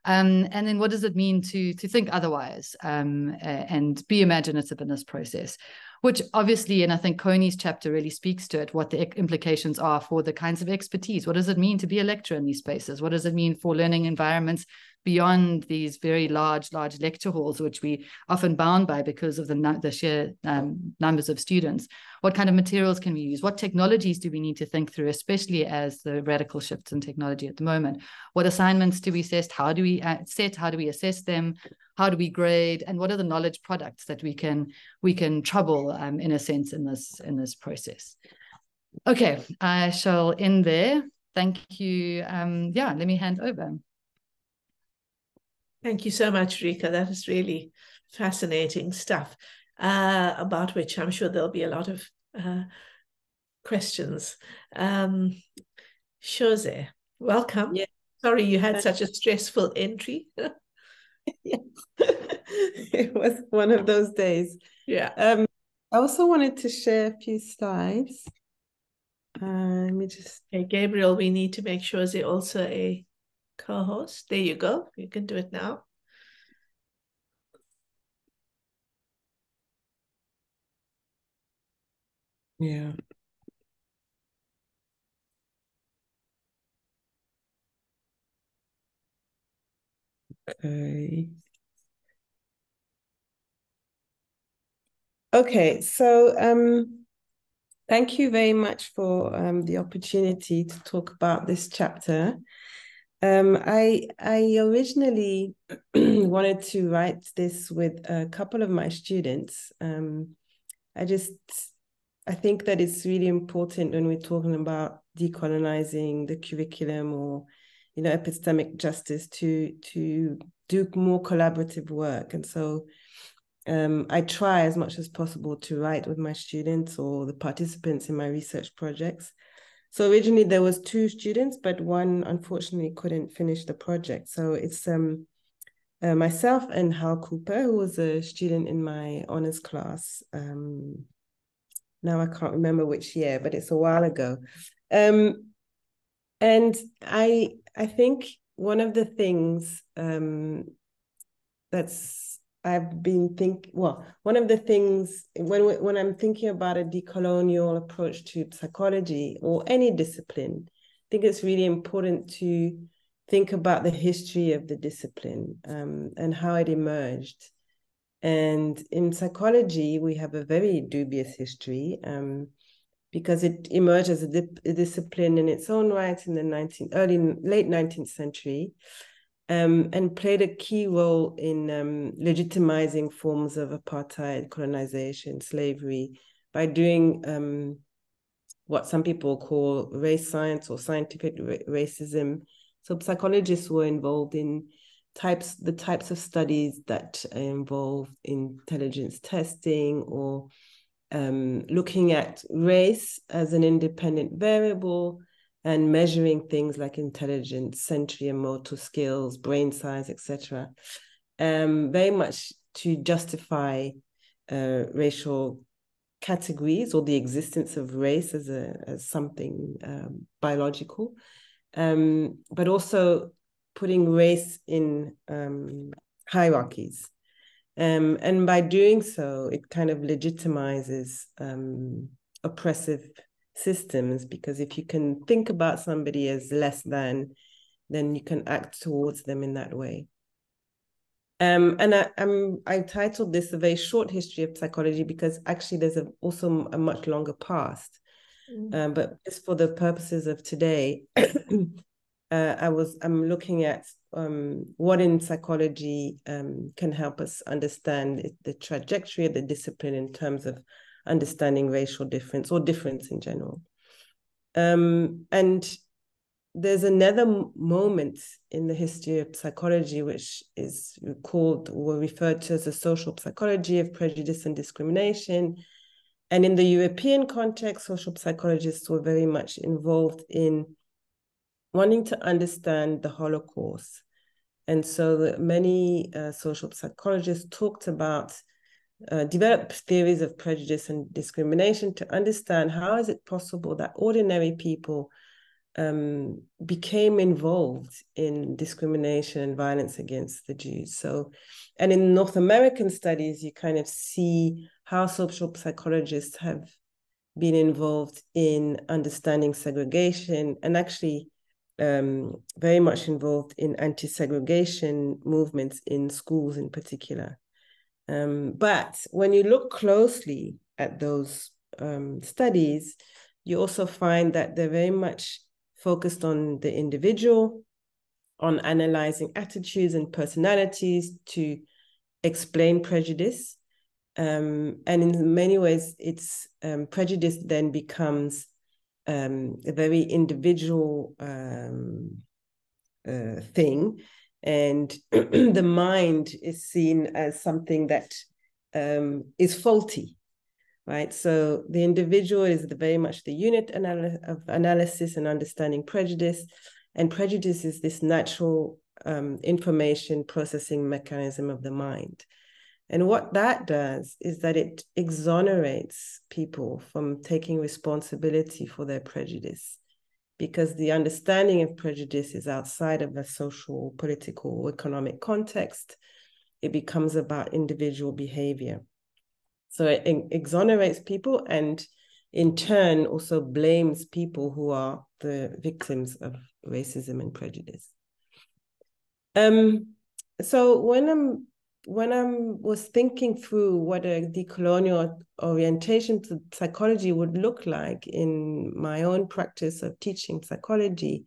And then what does it mean to think otherwise and be imaginative in this process? Which obviously, and I think Coney's chapter really speaks to it, what the implications are for the kinds of expertise. What does it mean to be a lecturer in these spaces? What does it mean for learning environments beyond these very large lecture halls, which we often bound by because of the sheer numbers of students? What kind of materials can we use? What technologies do we need to think through, especially as the radical shifts in technology at the moment? What assignments do we assess? How do we set? How do we assess them? How do we grade? And what are the knowledge products that we can trouble in a sense in this process? Okay, I shall end there. Thank you. Let me hand over. Thank you so much, Rike. That is really fascinating stuff, about which I'm sure there'll be a lot of questions. Shose, welcome. Yeah. Sorry you had such a stressful entry. Yes. It was one of those days. Yeah. I also wanted to share a few slides. Let me just... Okay, Gabriel, we need to make sure Shose also a co-host. There you go. You can do it now. Yeah. Okay. Okay, so thank you very much for the opportunity to talk about this chapter. I originally wanted to write this with a couple of my students. I think that it's really important when we're talking about decolonizing the curriculum or, epistemic justice to do more collaborative work. And so I try as much as possible to write with my students or the participants in my research projects. So originally there was 2 students, but one unfortunately couldn't finish the project. So it's myself and Hal Cooper, who was a student in my honors class. Now I can't remember which year, but it's a while ago. And I think one of the things one of the things when I'm thinking about a decolonial approach to psychology or any discipline, I think it's really important to think about the history of the discipline and how it emerged. And in psychology, we have a very dubious history because it emerged as a discipline in its own right in the late 19th century. And played a key role in legitimizing forms of apartheid, colonization, slavery, by doing what some people call race science or scientific racism. So psychologists were involved in the types of studies that involve intelligence testing or looking at race as an independent variable and measuring things like intelligence, sensory and motor skills, brain size, etc., very much to justify racial categories or the existence of race as something biological, but also putting race in hierarchies. And by doing so, it kind of legitimizes oppressive systems, because if you can think about somebody as less than, then you can act towards them in that way. And I titled this a very short history of psychology because actually there's also a much longer past. But just for the purposes of today, I'm looking at what in psychology can help us understand the trajectory of the discipline in terms of understanding racial difference or difference in general. And there's another moment in the history of psychology which is called or referred to as the social psychology of prejudice and discrimination. And in the European context, social psychologists were very much involved in wanting to understand the Holocaust. And so many social psychologists talked about developed theories of prejudice and discrimination to understand how is it possible that ordinary people became involved in discrimination and violence against the Jews. So, and in North American studies, you kind of see how social psychologists have been involved in understanding segregation and actually very much involved in anti-segregation movements in schools in particular. But when you look closely at those studies, you also find that they're very much focused on the individual, on analyzing attitudes and personalities to explain prejudice. And in many ways, it's prejudice then becomes a very individual thing. And the mind is seen as something that is faulty, right? So the individual is very much the unit of analysis and understanding prejudice. And prejudice is this natural information processing mechanism of the mind. And what that does is that it exonerates people from taking responsibility for their prejudice, because the understanding of prejudice is outside of a social, political, economic context. It becomes about individual behavior. So it exonerates people and in turn also blames people who are the victims of racism and prejudice. So when I was thinking through what a decolonial orientation to psychology would look like in my own practice of teaching psychology,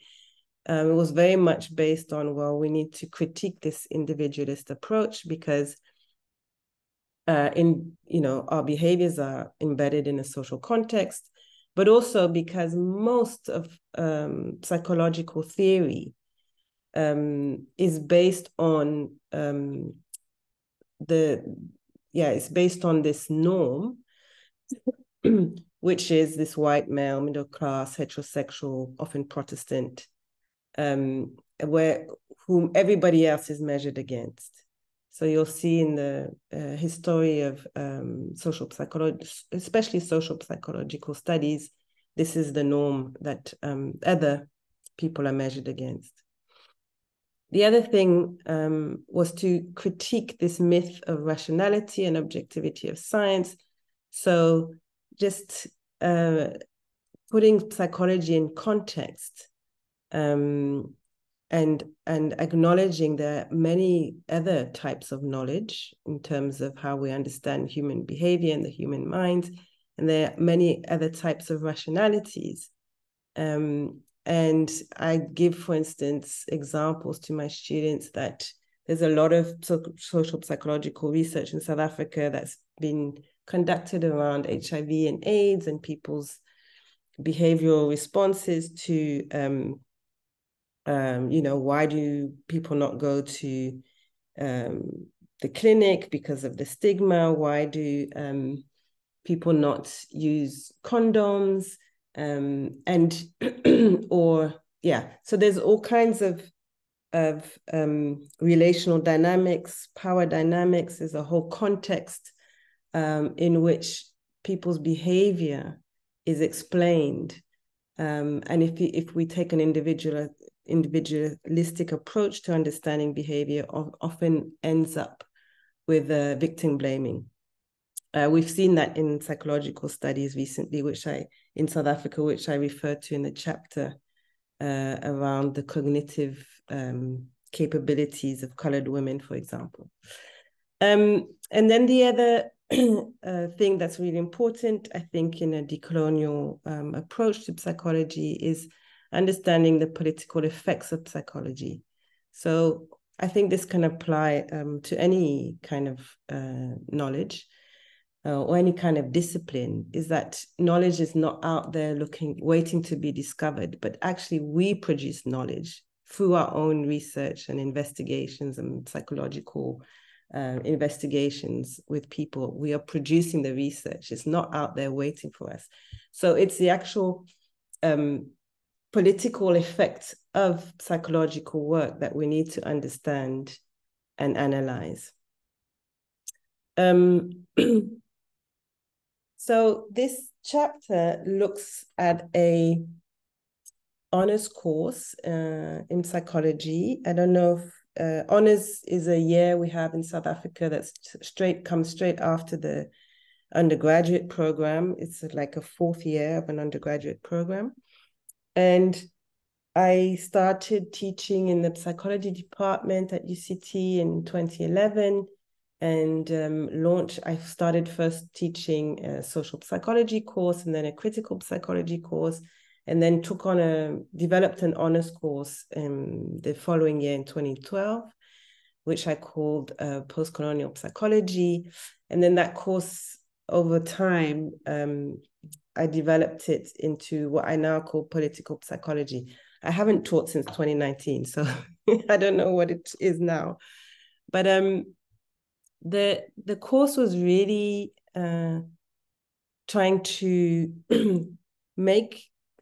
it was very much based on, well, we need to critique this individualist approach because our behaviors are embedded in a social context, but also because most of psychological theory is based on it's based on this norm, which is this white male, middle class, heterosexual, often Protestant, whom everybody else is measured against. So you'll see in the history of social psychology, especially social psychological studies, this is the norm that other people are measured against. The other thing was to critique this myth of rationality and objectivity of science. So just putting psychology in context and acknowledging there are many other types of knowledge in terms of how we understand human behavior and the human mind, and there are many other types of rationalities. And I give, for instance, examples to my students that there's a lot of social psychological research in South Africa that's been conducted around HIV and AIDS and people's behavioral responses to, why do people not go to the clinic because of the stigma? Why do people not use condoms? So there's all kinds of relational dynamics, power dynamics. There's a whole context in which people's behavior is explained. And if we take an individualistic approach to understanding behavior, often ends up with victim blaming. We've seen that in psychological studies recently, in South Africa, which I referred to in the chapter around the cognitive capabilities of colored women, for example. And then the other thing that's really important, I think, in a decolonial approach to psychology is understanding the political effects of psychology. So I think this can apply to any kind of knowledge. Or any kind of discipline, is that knowledge is not out there waiting to be discovered, but actually we produce knowledge through our own research and investigations and psychological investigations with people. We are producing the research. It's not out there waiting for us. So it's the actual political effect of psychological work that we need to understand and analyze. So this chapter looks at a honors course in psychology. I don't know if honors is a year we have in South Africa that's comes straight after the undergraduate program. It's like a fourth year of an undergraduate program. And I started teaching in the psychology department at UCT in 2011. And I started first teaching a social psychology course and then a critical psychology course, and then developed an honors course the following year in 2012, which I called Postcolonial Psychology. And then that course, over time, I developed it into what I now call political psychology. I haven't taught since 2019, so I don't know what it is now. But the course was really trying to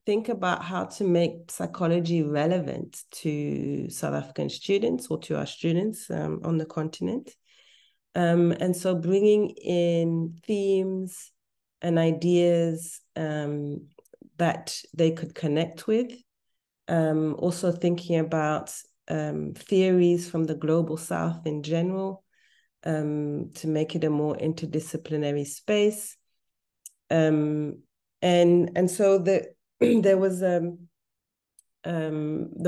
think about how to make psychology relevant to South African students or to our students on the continent. And so bringing in themes and ideas that they could connect with. Also thinking about theories from the global South in general, to make it a more interdisciplinary space. And so there was the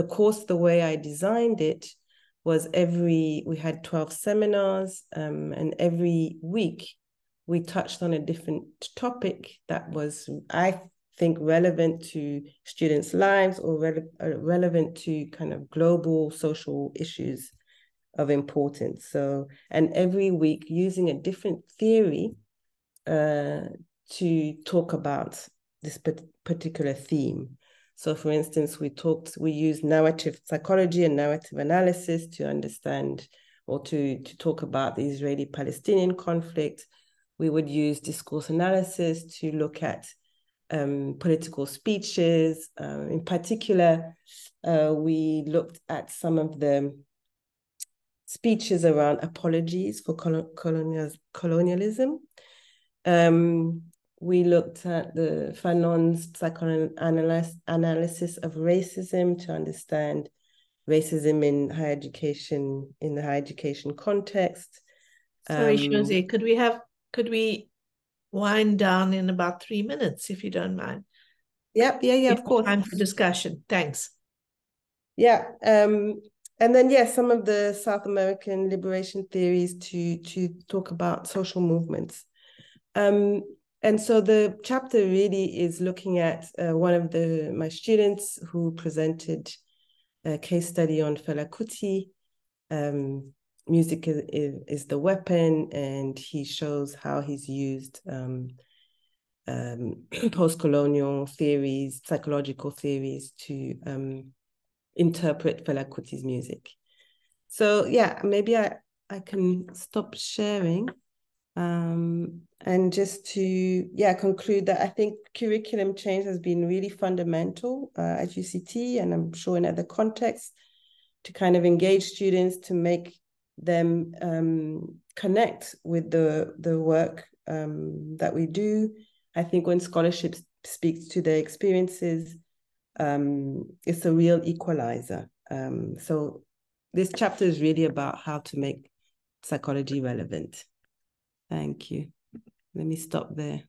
course, the way I designed it was we had 12 seminars, and every week we touched on a different topic that was, I think, relevant to students' lives or relevant to kind of global social issues of importance. So, and every week using a different theory to talk about this particular theme. So for instance, we used narrative psychology and narrative analysis to understand or to talk about the Israeli-Palestinian conflict. We would use discourse analysis to look at political speeches. In particular, we looked at some of the speeches around apologies for colonialism. we looked at the Fanon's psychoanalysis of racism to understand racism in higher education, in the higher education context. Sorry, Shose, could we wind down in about 3 minutes, if you don't mind? Yep, yeah, of course. Time for discussion. Thanks. Yeah, and then some of the South American liberation theories to talk about social movements. And so the chapter really is looking at one of my students who presented a case study on Fela Kuti. Music is the weapon, and he shows how he's used postcolonial theories, psychological theories to interpret Fela Kuti's music. So maybe I can stop sharing. And just to conclude that I think curriculum change has been really fundamental at UCT, and I'm sure in other contexts, to kind of engage students, to make them connect with the work that we do. I think when scholarship speaks to their experiences, it's a real equalizer. So this chapter is really about how to make psychology relevant. Thank you. Let me stop there.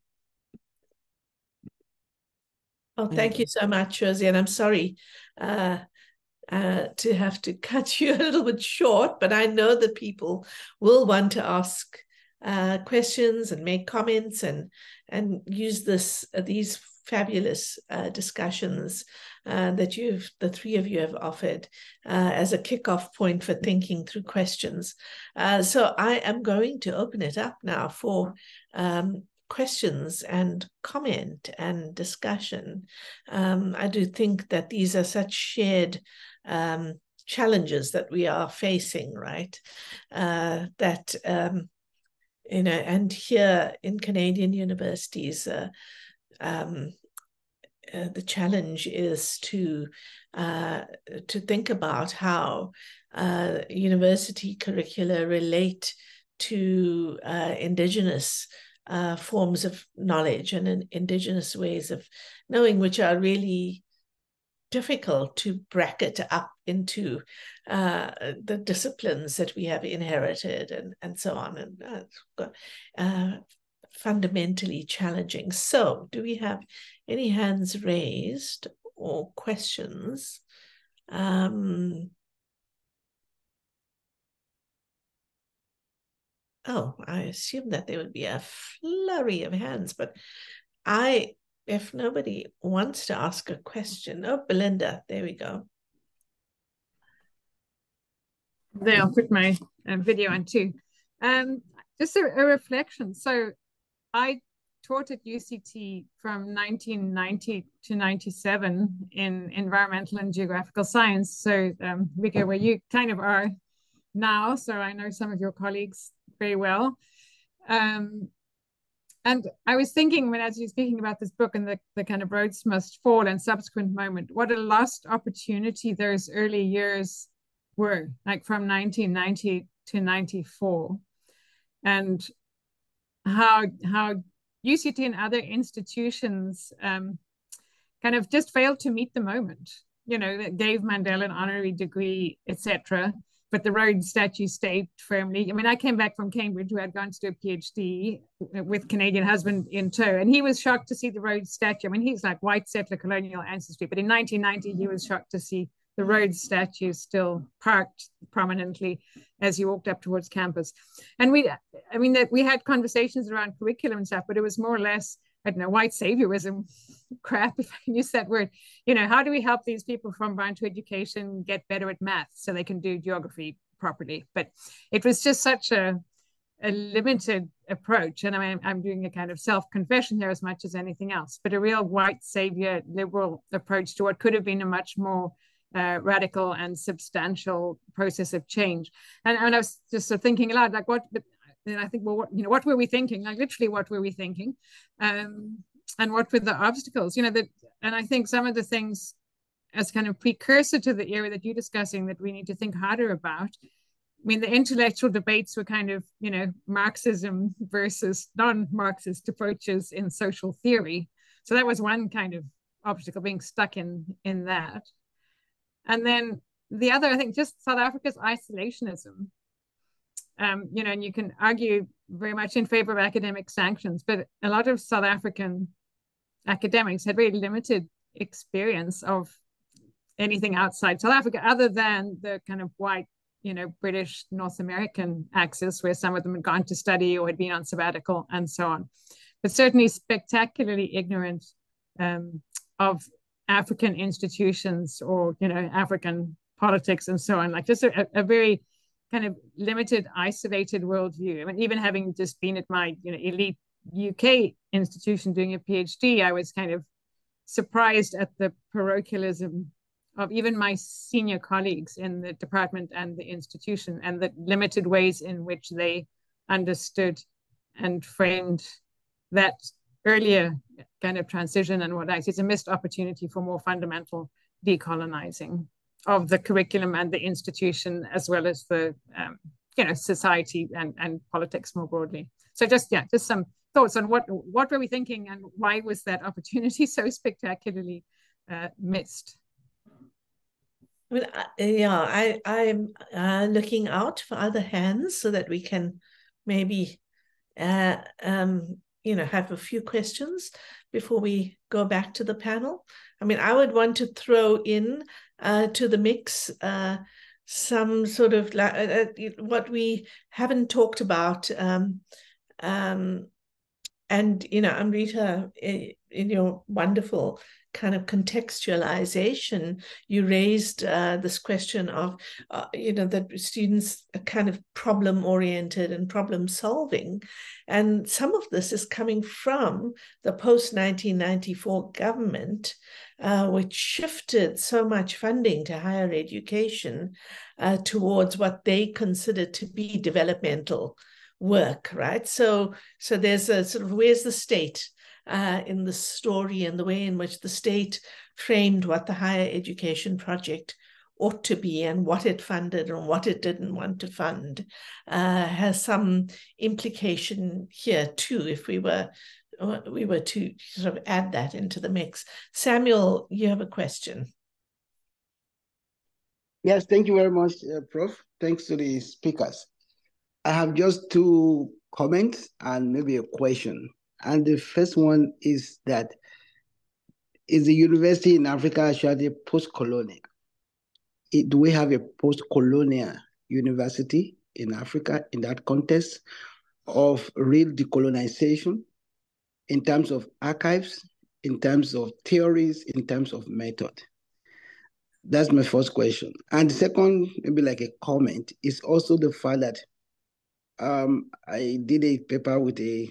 Oh, thank you so much, Shose. And I'm sorry to have to cut you a little bit short, but I know that people will want to ask questions and make comments and use these fabulous discussions that the three of you have offered as a kickoff point for thinking through questions. So I am going to open it up now for questions and comment and discussion. I do think that these are such shared challenges that we are facing, right? That and here in Canadian universities, the challenge is to think about how university curricula relate to Indigenous forms of knowledge and Indigenous ways of knowing, which are really difficult to bracket up into the disciplines that we have inherited and so on, and fundamentally challenging. So do we have any hands raised or questions? Oh, I assume that there would be a flurry of hands, but if nobody wants to ask a question, oh, Belinda, there we go. There, I'll put my video on too. Just a reflection. So I taught at UCT from 1990 to 97 in environmental and geographical science. So Rike, where you kind of are now, so I know some of your colleagues very well. And I was thinking, when as you were speaking about this book and the kind of roads must fall and subsequent moment, what a lost opportunity those early years were, like from 1990 to 94. And how UCT and other institutions kind of just failed to meet the moment, that gave Mandela an honorary degree, etc. But the Rhodes statue stayed firmly. I mean, I came back from Cambridge, where I'd gone to do a PhD with Canadian husband in tow, and he was shocked to see the Rhodes statue. I mean, he's like white settler colonial ancestry, but in 1990, he was shocked to see the Rhodes statue still parked prominently as you walked up towards campus. And we had conversations around curriculum and stuff, but it was more or less, I don't know, white saviorism crap, if I can use that word. How do we help these people from Bantu education get better at math so they can do geography properly? But it was just such a limited approach. And I mean, I'm doing a kind of self-confession here as much as anything else, but a real white savior liberal approach to what could have been a much more radical and substantial process of change. And I was just sort of thinking aloud, like and I think, well, what were we thinking? Like literally, what were we thinking? And what were the obstacles? And I think some of the things as kind of precursor to the era that you're discussing that we need to think harder about mean, the intellectual debates were kind of, Marxism versus non-Marxist approaches in social theory. So that was one kind of obstacle, being stuck in that. And then the other, I think, just South Africa's isolationism. And you can argue very much in favor of academic sanctions, but a lot of South African academics had very limited experience of anything outside South Africa, other than the kind of white, British North American axis, where some of them had gone to study or had been on sabbatical and so on. But certainly spectacularly ignorant of African institutions or, African politics and so on, like just a very kind of limited, isolated worldview. I mean, even having just been at my, elite UK institution doing a PhD, I was kind of surprised at the parochialism of even my senior colleagues in the department and the institution, and the limited ways in which they understood and framed that earlier kind of transition, and what actually is a missed opportunity for more fundamental decolonizing of the curriculum and the institution, as well as the society and politics more broadly. So just some thoughts on what were we thinking, and why was that opportunity so spectacularly missed? I'm looking out for other hands so that we can maybe have a few questions before we go back to the panel. I mean, I would want to throw in to the mix some sort of what we haven't talked about. And, Amrita, in your wonderful kind of contextualization, you raised this question of, that students are kind of problem-oriented and problem-solving. And some of this is coming from the post-1994 government, which shifted so much funding to higher education towards what they considered to be developmental work, right? So there's a sort of, where's the state in the story, and the way in which the state framed what the higher education project ought to be, and what it funded and what it didn't want to fund, has some implication here too, if we were to sort of add that into the mix. Samuel, you have a question. Yes, thank you very much, Prof. Thanks to the speakers. I have just two comments and maybe a question. And the first one is that, is the university in Africa actually post-colonial? Do we have a post-colonial university in Africa in that context of real decolonization, in terms of archives, in terms of theories, in terms of method? That's my first question. And the second, maybe like a comment, is also the fact that I did a paper with a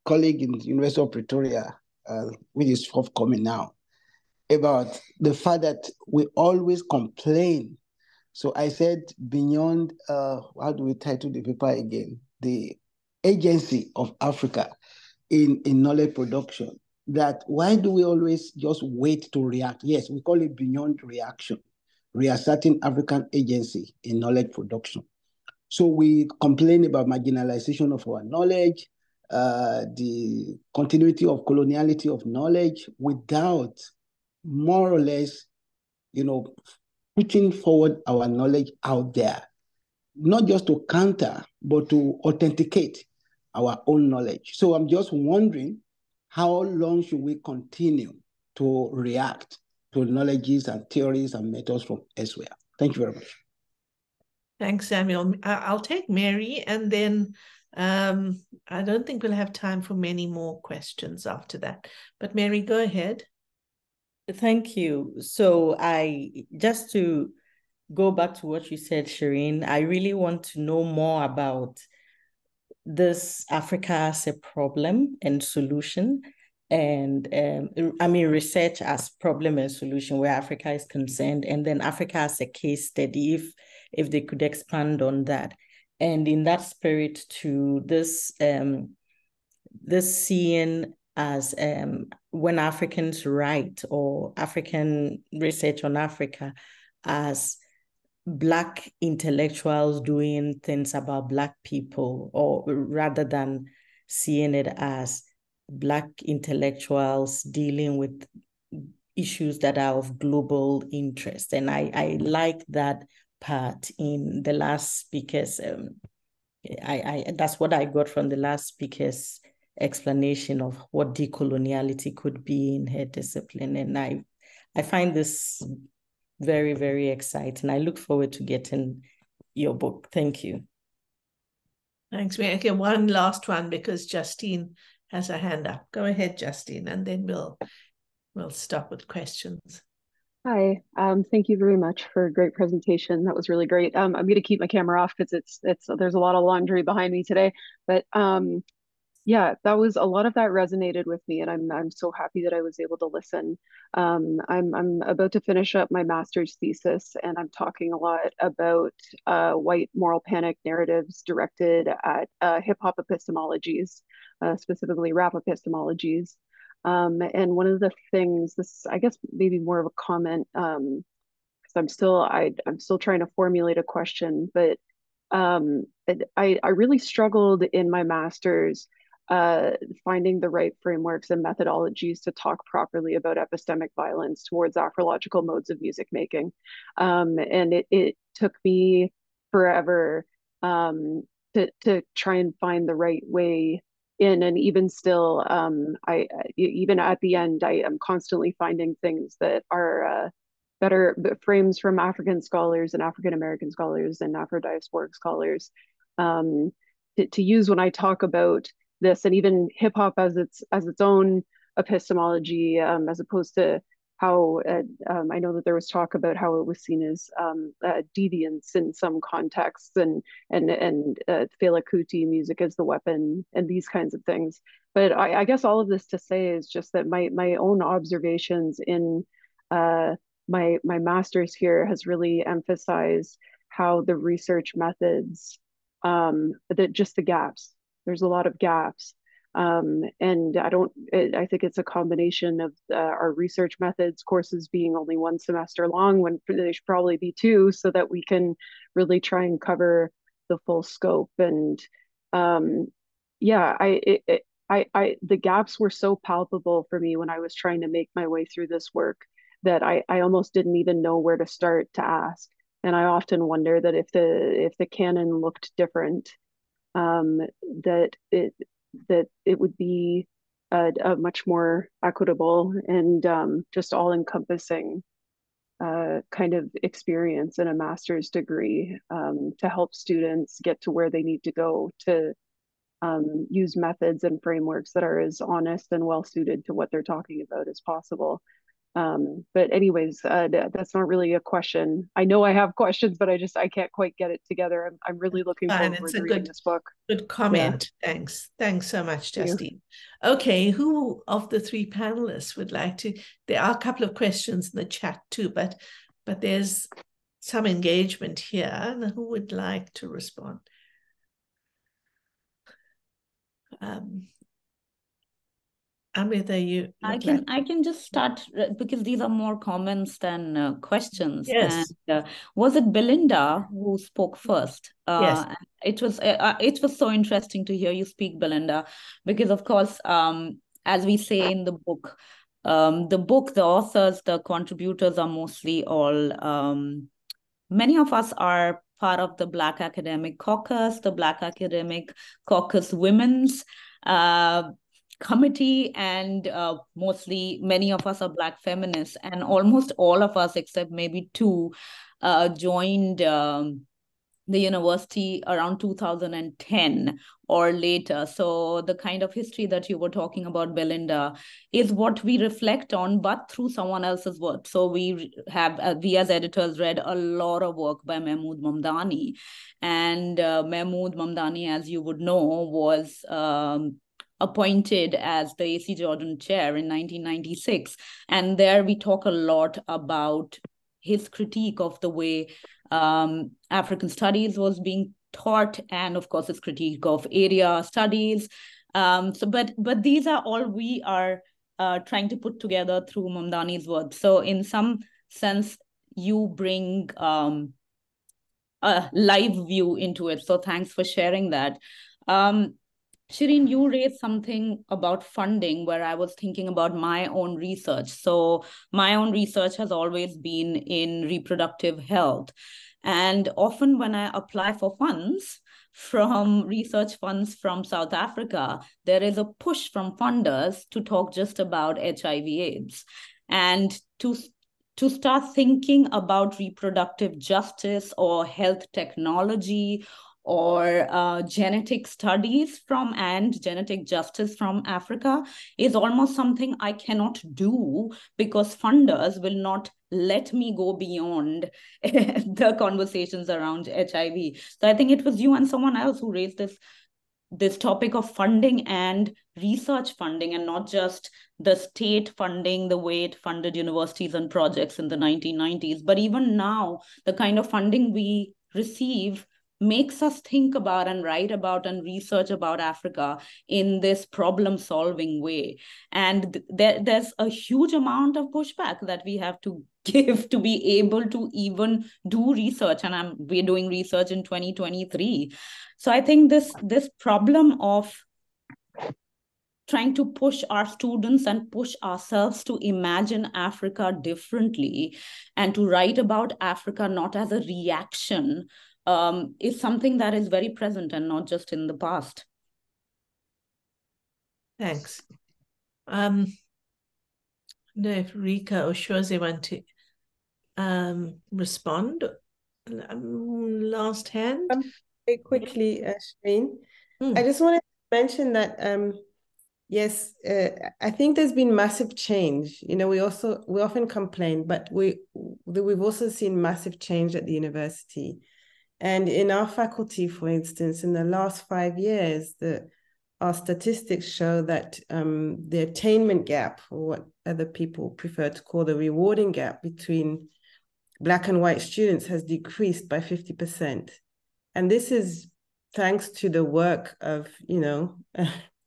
colleague in the University of Pretoria, which is forthcoming now, about the fact that we always complain. So I said, beyond, how do we title the paper again? The agency of Africa in knowledge production. That why do we always just wait to react? Yes, we call it beyond reaction, reasserting African agency in knowledge production. So we complain about marginalization of our knowledge, the continuity of coloniality of knowledge, without more or less, putting forward our knowledge out there, not just to counter, but to authenticate our own knowledge. So I'm just wondering, how long should we continue to react to knowledges and theories and methods from elsewhere? Thank you very much. Thanks, Samuel. I'll take Mary, and then I don't think we'll have time for many more questions after that. But Mary, go ahead. Thank you. So just to go back to what you said, Shireen, I really want to know more about this Africa as a problem and solution, and research as problem and solution where Africa is concerned, and then Africa as a case study, if they could expand on that. And in that spirit, to this seeing as when Africans write, or African research on Africa as Black intellectuals doing things about Black people, or rather than seeing it as Black intellectuals dealing with issues that are of global interest. And I like that part in the last speaker's, that's what I got from the last speaker's explanation of what decoloniality could be in her discipline. And I find this very, very exciting. I look forward to getting your book. Thank you. Thanks, Mary. Okay, one last one because Justine has her hand up. Go ahead, Justine, and then we'll stop with questions. Hi, thank you very much for a great presentation. That was really great. I'm going to keep my camera off because there's a lot of laundry behind me today. But yeah, that was a lot of that resonated with me, and I'm so happy that I was able to listen. I'm about to finish up my master's thesis, and I'm talking a lot about white moral panic narratives directed at hip hop epistemologies, specifically rap epistemologies. And one of the things, this I guess maybe more of a comment, because I'm still trying to formulate a question, but I really struggled in my master's finding the right frameworks and methodologies to talk properly about epistemic violence towards Afrological modes of music making. And it took me forever to try and find the right way in, and even still, even at the end, I am constantly finding things that are better frames from African scholars and African American scholars and Afro-diasporic scholars to use when I talk about this, and even hip hop as its own epistemology, as opposed to how I know that there was talk about how it was seen as deviance in some contexts, and Fela Kuti music as the weapon, and these kinds of things. But I guess all of this to say is just that my own observations in my master's here has really emphasized how the research methods, that just the gaps. There's a lot of gaps. And I think it's a combination of our research methods, courses being only one semester long when they should probably be two, so that we can really try and cover the full scope. And yeah, the gaps were so palpable for me when I was trying to make my way through this work that I almost didn't even know where to start to ask. And I often wonder that if the canon looked different, that it would be a much more equitable and just all-encompassing kind of experience in a master's degree, to help students get to where they need to go to use methods and frameworks that are as honest and well-suited to what they're talking about as possible. But anyways, that's not really a question. I know I have questions, but I can't quite get it together. I'm really looking forward to reading this book. Good comment. Yeah. Thanks so much, Justine. Okay, who of the three panelists would like to? There are a couple of questions in the chat too, but there's some engagement here. And who would like to respond? Amrita, I can just start because these are more comments than questions. Yes. And was it Belinda who spoke first? Yes. It was so interesting to hear you speak, Belinda, because of course, as we say in the book, the authors, the contributors are mostly all. Many of us are part of the Black Academic Caucus, the Black Academic Caucus Women's Committee, and mostly many of us are Black feminists, and almost all of us except maybe two joined the university around 2010 or later. So the kind of history that you were talking about, Belinda, is what we reflect on, but through someone else's work. So we as editors read a lot of work by Mahmood Mamdani, and Mahmood Mamdani, as you would know, was appointed as the A.C. Jordan Chair in 1996. And there we talk a lot about his critique of the way African studies was being taught, and of course his critique of area studies. But these are all we are trying to put together through Mamdani's work. So in some sense, you bring live view into it. So thanks for sharing that. Shireen, you raised something about funding where I was thinking about my own research. So my own research has always been in reproductive health. And often when I apply for funds from research funds from South Africa, there is a push from funders to talk just about HIV/AIDS and to start thinking about reproductive justice or health technology or genetic studies from and genetic justice from Africa is almost something I cannot do because funders will not let me go beyond the conversations around HIV. So I think it was you and someone else who raised this topic of funding and research funding, and not just the state funding, the way it funded universities and projects in the 1990s, but even now, the kind of funding we receive makes us think about and write about and research about Africa in this problem-solving way. And there's a huge amount of pushback that we have to give to be able to even do research. And we're doing research in 2023. So I think this problem of trying to push our students and push ourselves to imagine Africa differently and to write about Africa not as a reaction is something that is very present and not just in the past. Thanks. I don't know if Rike or Shose want to respond. Last hand. Very quickly, Shireen. I just wanted to mention that yes, I think there's been massive change. You know, we often complain, but we've also seen massive change at the university. And in our faculty, for instance, in the last 5 years, our statistics show that the attainment gap, or what other people prefer to call the rewarding gap between Black and white students, has decreased by 50%. And this is thanks to the work of,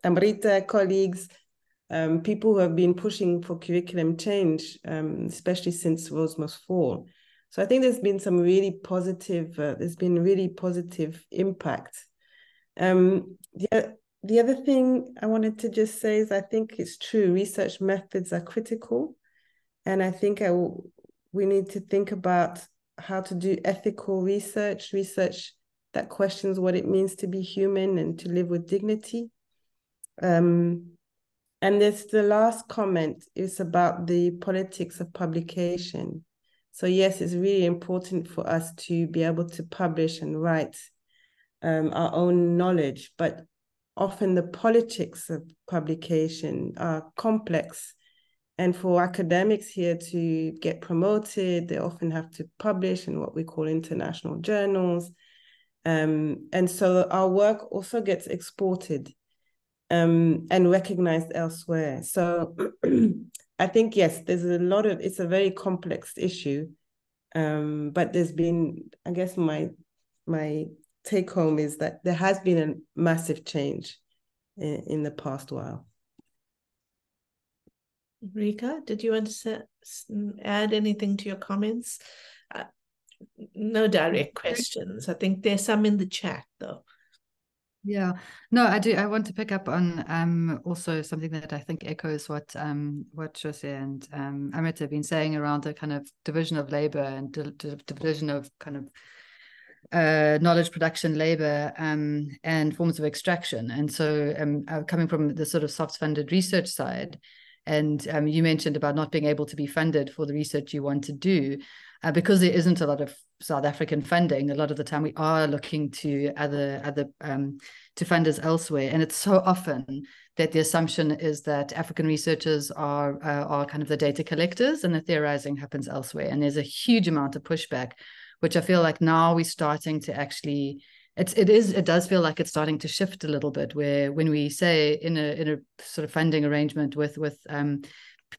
Amrita colleagues, people who have been pushing for curriculum change, especially since Rose Must Fall. So I think there's been some really positive, impact. The other thing I wanted to just say is I think it's true, research methods are critical. And I think we need to think about how to do ethical research that questions what it means to be human and to live with dignity. And there's the last comment is about the politics of publication. So yes, it's really important for us to be able to publish and write our own knowledge, but often the politics of publication are complex. And for academics here to get promoted, they often have to publish in what we call international journals. And so our work also gets exported and recognized elsewhere. So I think, yes, it's a very complex issue, but there's been, I guess my take home is that there has been a massive change in the past while. Rike, did you want to add anything to your comments? No direct questions. I think there's some in the chat, though. Yeah, no, I do. I want to pick up on also something that I think echoes what Shose and Amrita have been saying around the kind of division of labor and division of kind of knowledge production labor and forms of extraction. And so coming from the sort of soft funded research side, and you mentioned about not being able to be funded for the research you want to do, because there isn't a lot of South African funding. A lot of the time we are looking to other to funders elsewhere, and it's so often that the assumption is that African researchers are kind of the data collectors, and the theorizing happens elsewhere. And there's a huge amount of pushback, which I feel like now we're starting to actually. It does feel like it's starting to shift a little bit, where when we say in a sort of funding arrangement with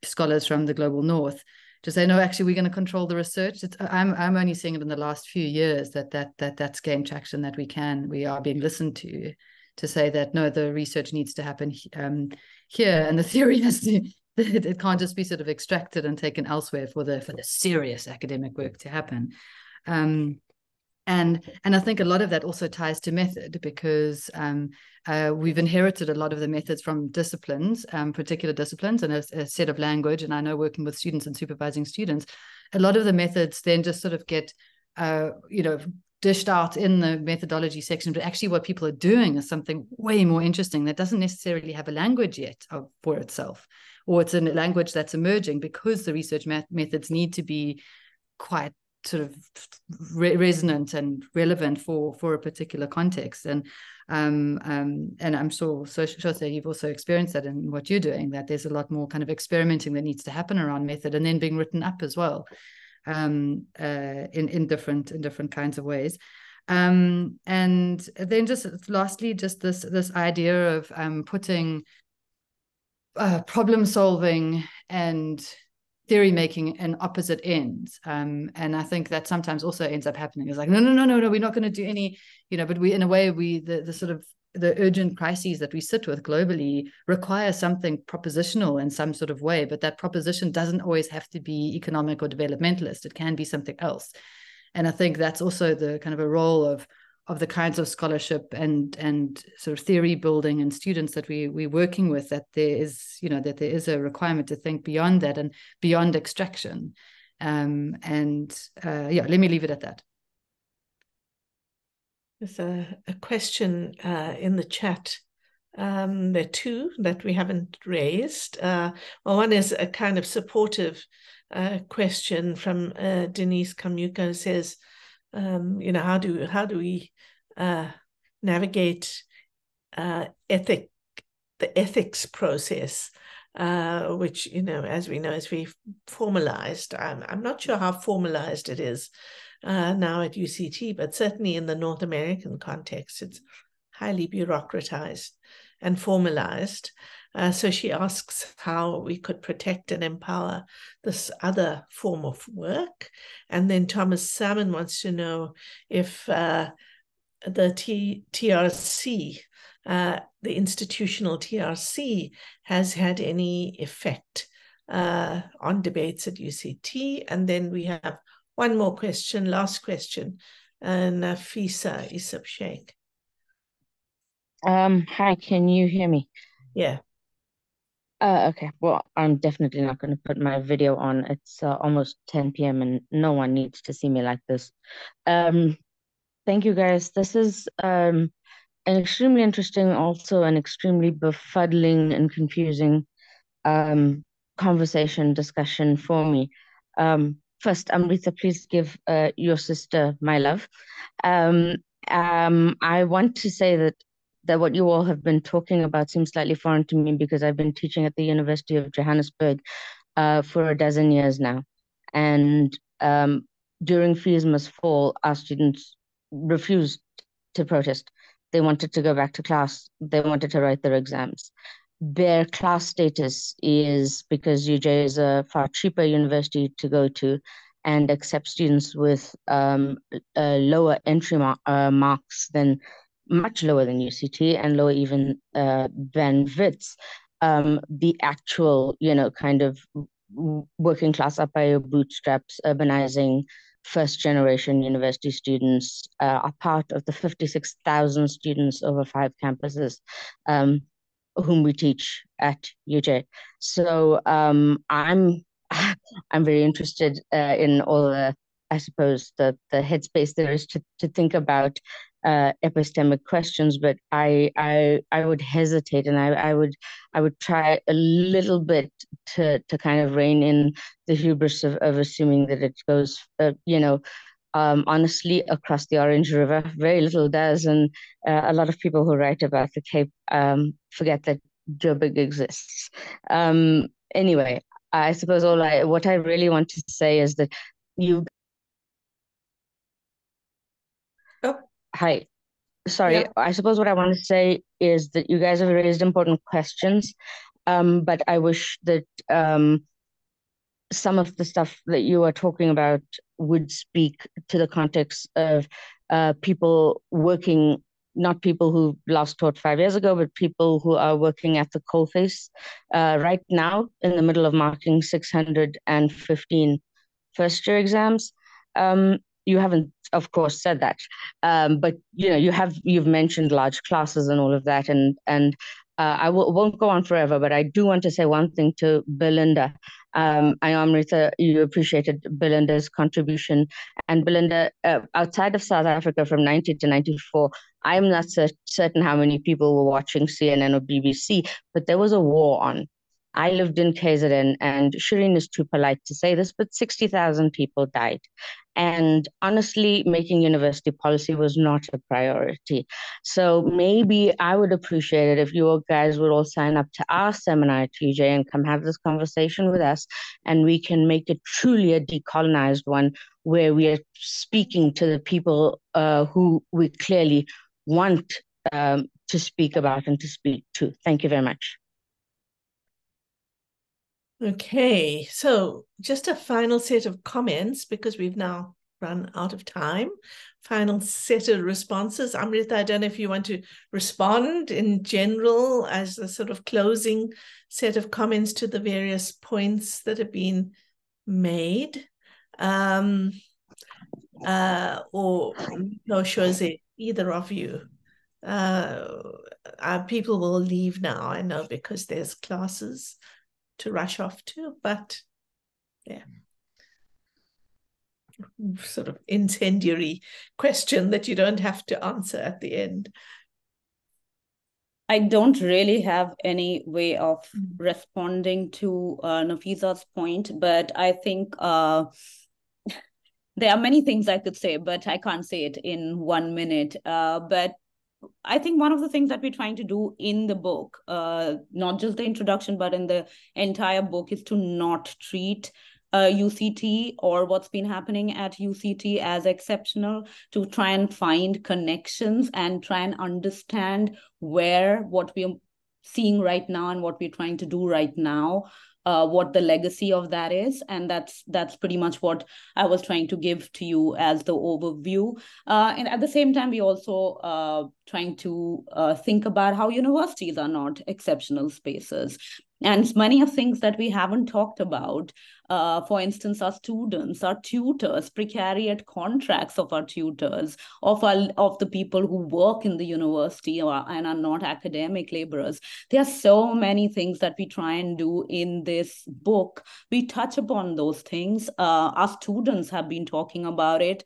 scholars from the global north, to say no, actually we're going to control the research. I'm only seeing it in the last few years that's gained traction, that we are being listened to say that no, the research needs to happen here, and the theory has to. It can't just be sort of extracted and taken elsewhere for the serious academic work to happen. And I think a lot of that also ties to method, because we've inherited a lot of the methods from disciplines, particular disciplines, and a set of language. And I know, working with students and supervising students, a lot of the methods then just sort of get, dished out in the methodology section. But actually what people are doing is something way more interesting that doesn't necessarily have a language yet for itself, or it's a language that's emerging, because the research methods need to be quite sort of resonant and relevant for a particular context. And I'm sure, Shose, you've also experienced that in what you're doing, that there's a lot more kind of experimenting that needs to happen around method, and then being written up as well, in different kinds of ways. And then just lastly, just this idea of putting problem solving and theory making in opposite ends. And I think that sometimes also ends up happening. It's like, no, we're not going to do any, but we, in a way, the sort of the urgent crises that we sit with globally require something propositional in some sort of way, but that proposition doesn't always have to be economic or developmentalist. It can be something else. And I think that's also the kind of a role of the kinds of scholarship and sort of theory building and students that we're working with, that there is a requirement to think beyond that and beyond extraction. Let me leave it at that. There's a question in the chat. There are two that we haven't raised. One is a kind of supportive question from Denise Kamuka, who says, how do we navigate the ethics process, which, as we know, is very formalized. I'm not sure how formalized it is now at UCT, but certainly in the North American context, it's highly bureaucratized and formalized. So she asks how we could protect and empower this other form of work. And then Thomas Salmon wants to know if the TRC, the institutional TRC, has had any effect on debates at UCT. And then we have one more question, last question, Nafisa Isab Sheikh. Hi, can you hear me? Yeah. Okay, well, I'm definitely not going to put my video on. It's almost 10 p.m. and no one needs to see me like this. Thank you, guys. This is an extremely interesting, also an extremely befuddling and confusing conversation, discussion for me. First, Amrita, please give your sister my love. I want to say that what you all have been talking about seems slightly foreign to me, because I've been teaching at the University of Johannesburg for a dozen years now. And during Fees Must Fall, our students refused to protest. They wanted to go back to class. They wanted to write their exams. Their class status is because UJ is a far cheaper university to go to and accept students with lower entry marks than, much lower than UCT, and lower even than WITS. The actual, kind of working class up by your bootstraps, urbanizing first generation university students are part of the 56,000 students over 5 campuses whom we teach at UJ. So I'm very interested in all the, I suppose, the headspace there is to think about epistemic questions, but I would hesitate, and I would try a little bit to kind of rein in the hubris of assuming that it goes, honestly, across the Orange River. Very little does, and a lot of people who write about the Cape forget that Joburg exists. Anyway, I suppose what I really want to say is that you. Oh. Hi. Sorry, yeah. I suppose what I want to say is that you guys have raised important questions, but I wish that some of the stuff that you are talking about would speak to the context of people working, not people who last taught 5 years ago, but people who are working at the coalface right now in the middle of marking 615 first-year exams. you haven't, of course, said that, but you've mentioned large classes and all of that, and I won't go on forever, but I do want to say one thing to Belinda. I know, Amrita, you appreciated Belinda's contribution, and Belinda, outside of South Africa from 90 to 94, I'm not certain how many people were watching CNN or BBC, but there was a war on. I lived in KZN, and Shireen is too polite to say this, but 60,000 people died. And honestly, making university policy was not a priority. So maybe I would appreciate it if you guys would all sign up to our seminar at UJ and come have this conversation with us, and we can make it truly a decolonized one where we are speaking to the people who we clearly want to speak about and to speak to. Thank you very much. Okay, so just a final set of comments because we've now run out of time. Final set of responses. Amrita, I don't know if you want to respond in general as a sort of closing set of comments to the various points that have been made. Or no, Shose, either of you. People will leave now, I know, because there's classes to rush off to, but yeah, sort of incendiary question that you don't have to answer at the end. I don't really have any way of responding to Nafisa's point, but I think there are many things I could say, but I can't say it in 1 minute. But I think one of the things that we're trying to do in the book, not just the introduction, but in the entire book, is to not treat UCT or what's been happening at UCT as exceptional, to try and find connections and try and understand where what we're seeing right now and what we're trying to do right now, what the legacy of that is. And that's pretty much what I was trying to give to you as the overview. And at the same time, we also trying to think about how universities are not exceptional spaces. And many of things that we haven't talked about, for instance, our students, our tutors, precariat contracts of our tutors, of the people who work in the university and are not academic laborers. There are so many things that we try and do in this book. We touch upon those things. Our students have been talking about it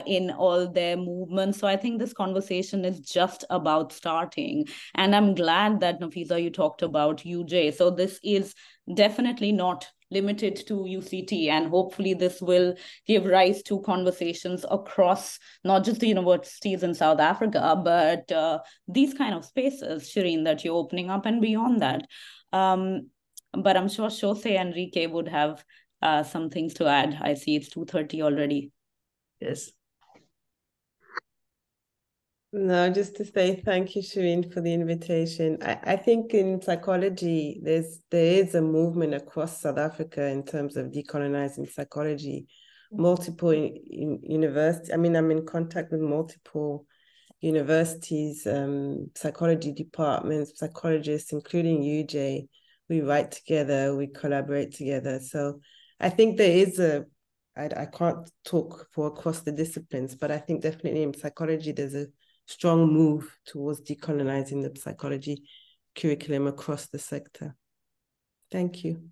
in all their movements. So I think this conversation is just about starting. And I'm glad that, Nafisa, you talked about UJ. So this is definitely not limited to UCT, and hopefully this will give rise to conversations across not just the universities in South Africa, but these kind of spaces, Shireen, that you're opening up and beyond that. But I'm sure Shose and Rike would have some things to add. I see it's 2:30 already. Yes. No, just to say thank you, Shireen, for the invitation. I think in psychology, there is a movement across South Africa in terms of decolonizing psychology. Multiple universities. I mean, I'm in contact with multiple universities, psychology departments, psychologists, including UJ. We write together, we collaborate together. So I think there is I can't talk for across the disciplines, but I think definitely in psychology, there's a strong move towards decolonizing the psychology curriculum across the sector. Thank you.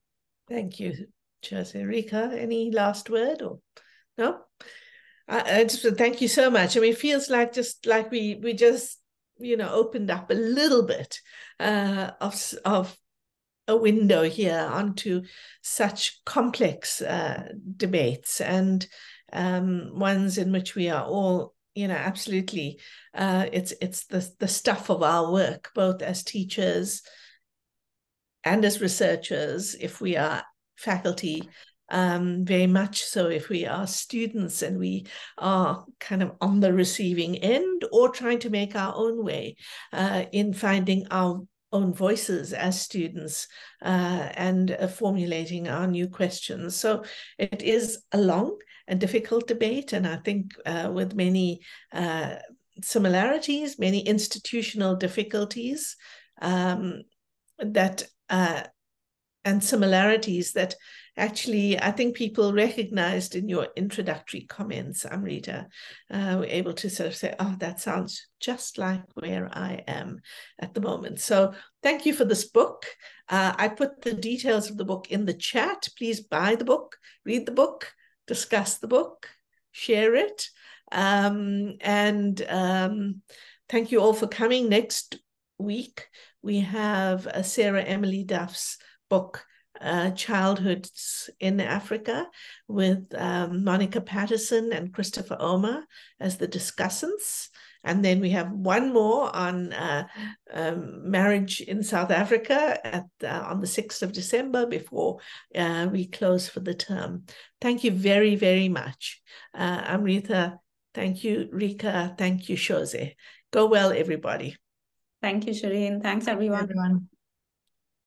Thank you, Shose. Rika, any last word or no? I just thank you so much. I mean, it feels like just like we just opened up a little bit of a window here onto such complex debates and ones in which we are all absolutely it's the stuff of our work, both as teachers and as researchers, if we are faculty, very much so if we are students and we are kind of on the receiving end or trying to make our own way in finding our own voices as students and formulating our new questions. So it is a long and difficult debate, and I think with many similarities, many institutional difficulties and similarities that actually, I think people recognized in your introductory comments, Amrita, were able to sort of say, oh, that sounds just like where I am at the moment. So thank you for this book. I put the details of the book in the chat. Please buy the book, read the book, discuss the book, share it. Thank you all for coming. Next week, we have Sarah Emily Duff's book, Childhoods in Africa, with Monica Patterson and Christopher Omer as the discussants. And then we have one more on marriage in South Africa on the 6th of December before we close for the term. Thank you very, very much. Amrita, thank you. Rike, thank you, Shose. Go well, everybody. Thank you, Shireen. Thanks, everyone.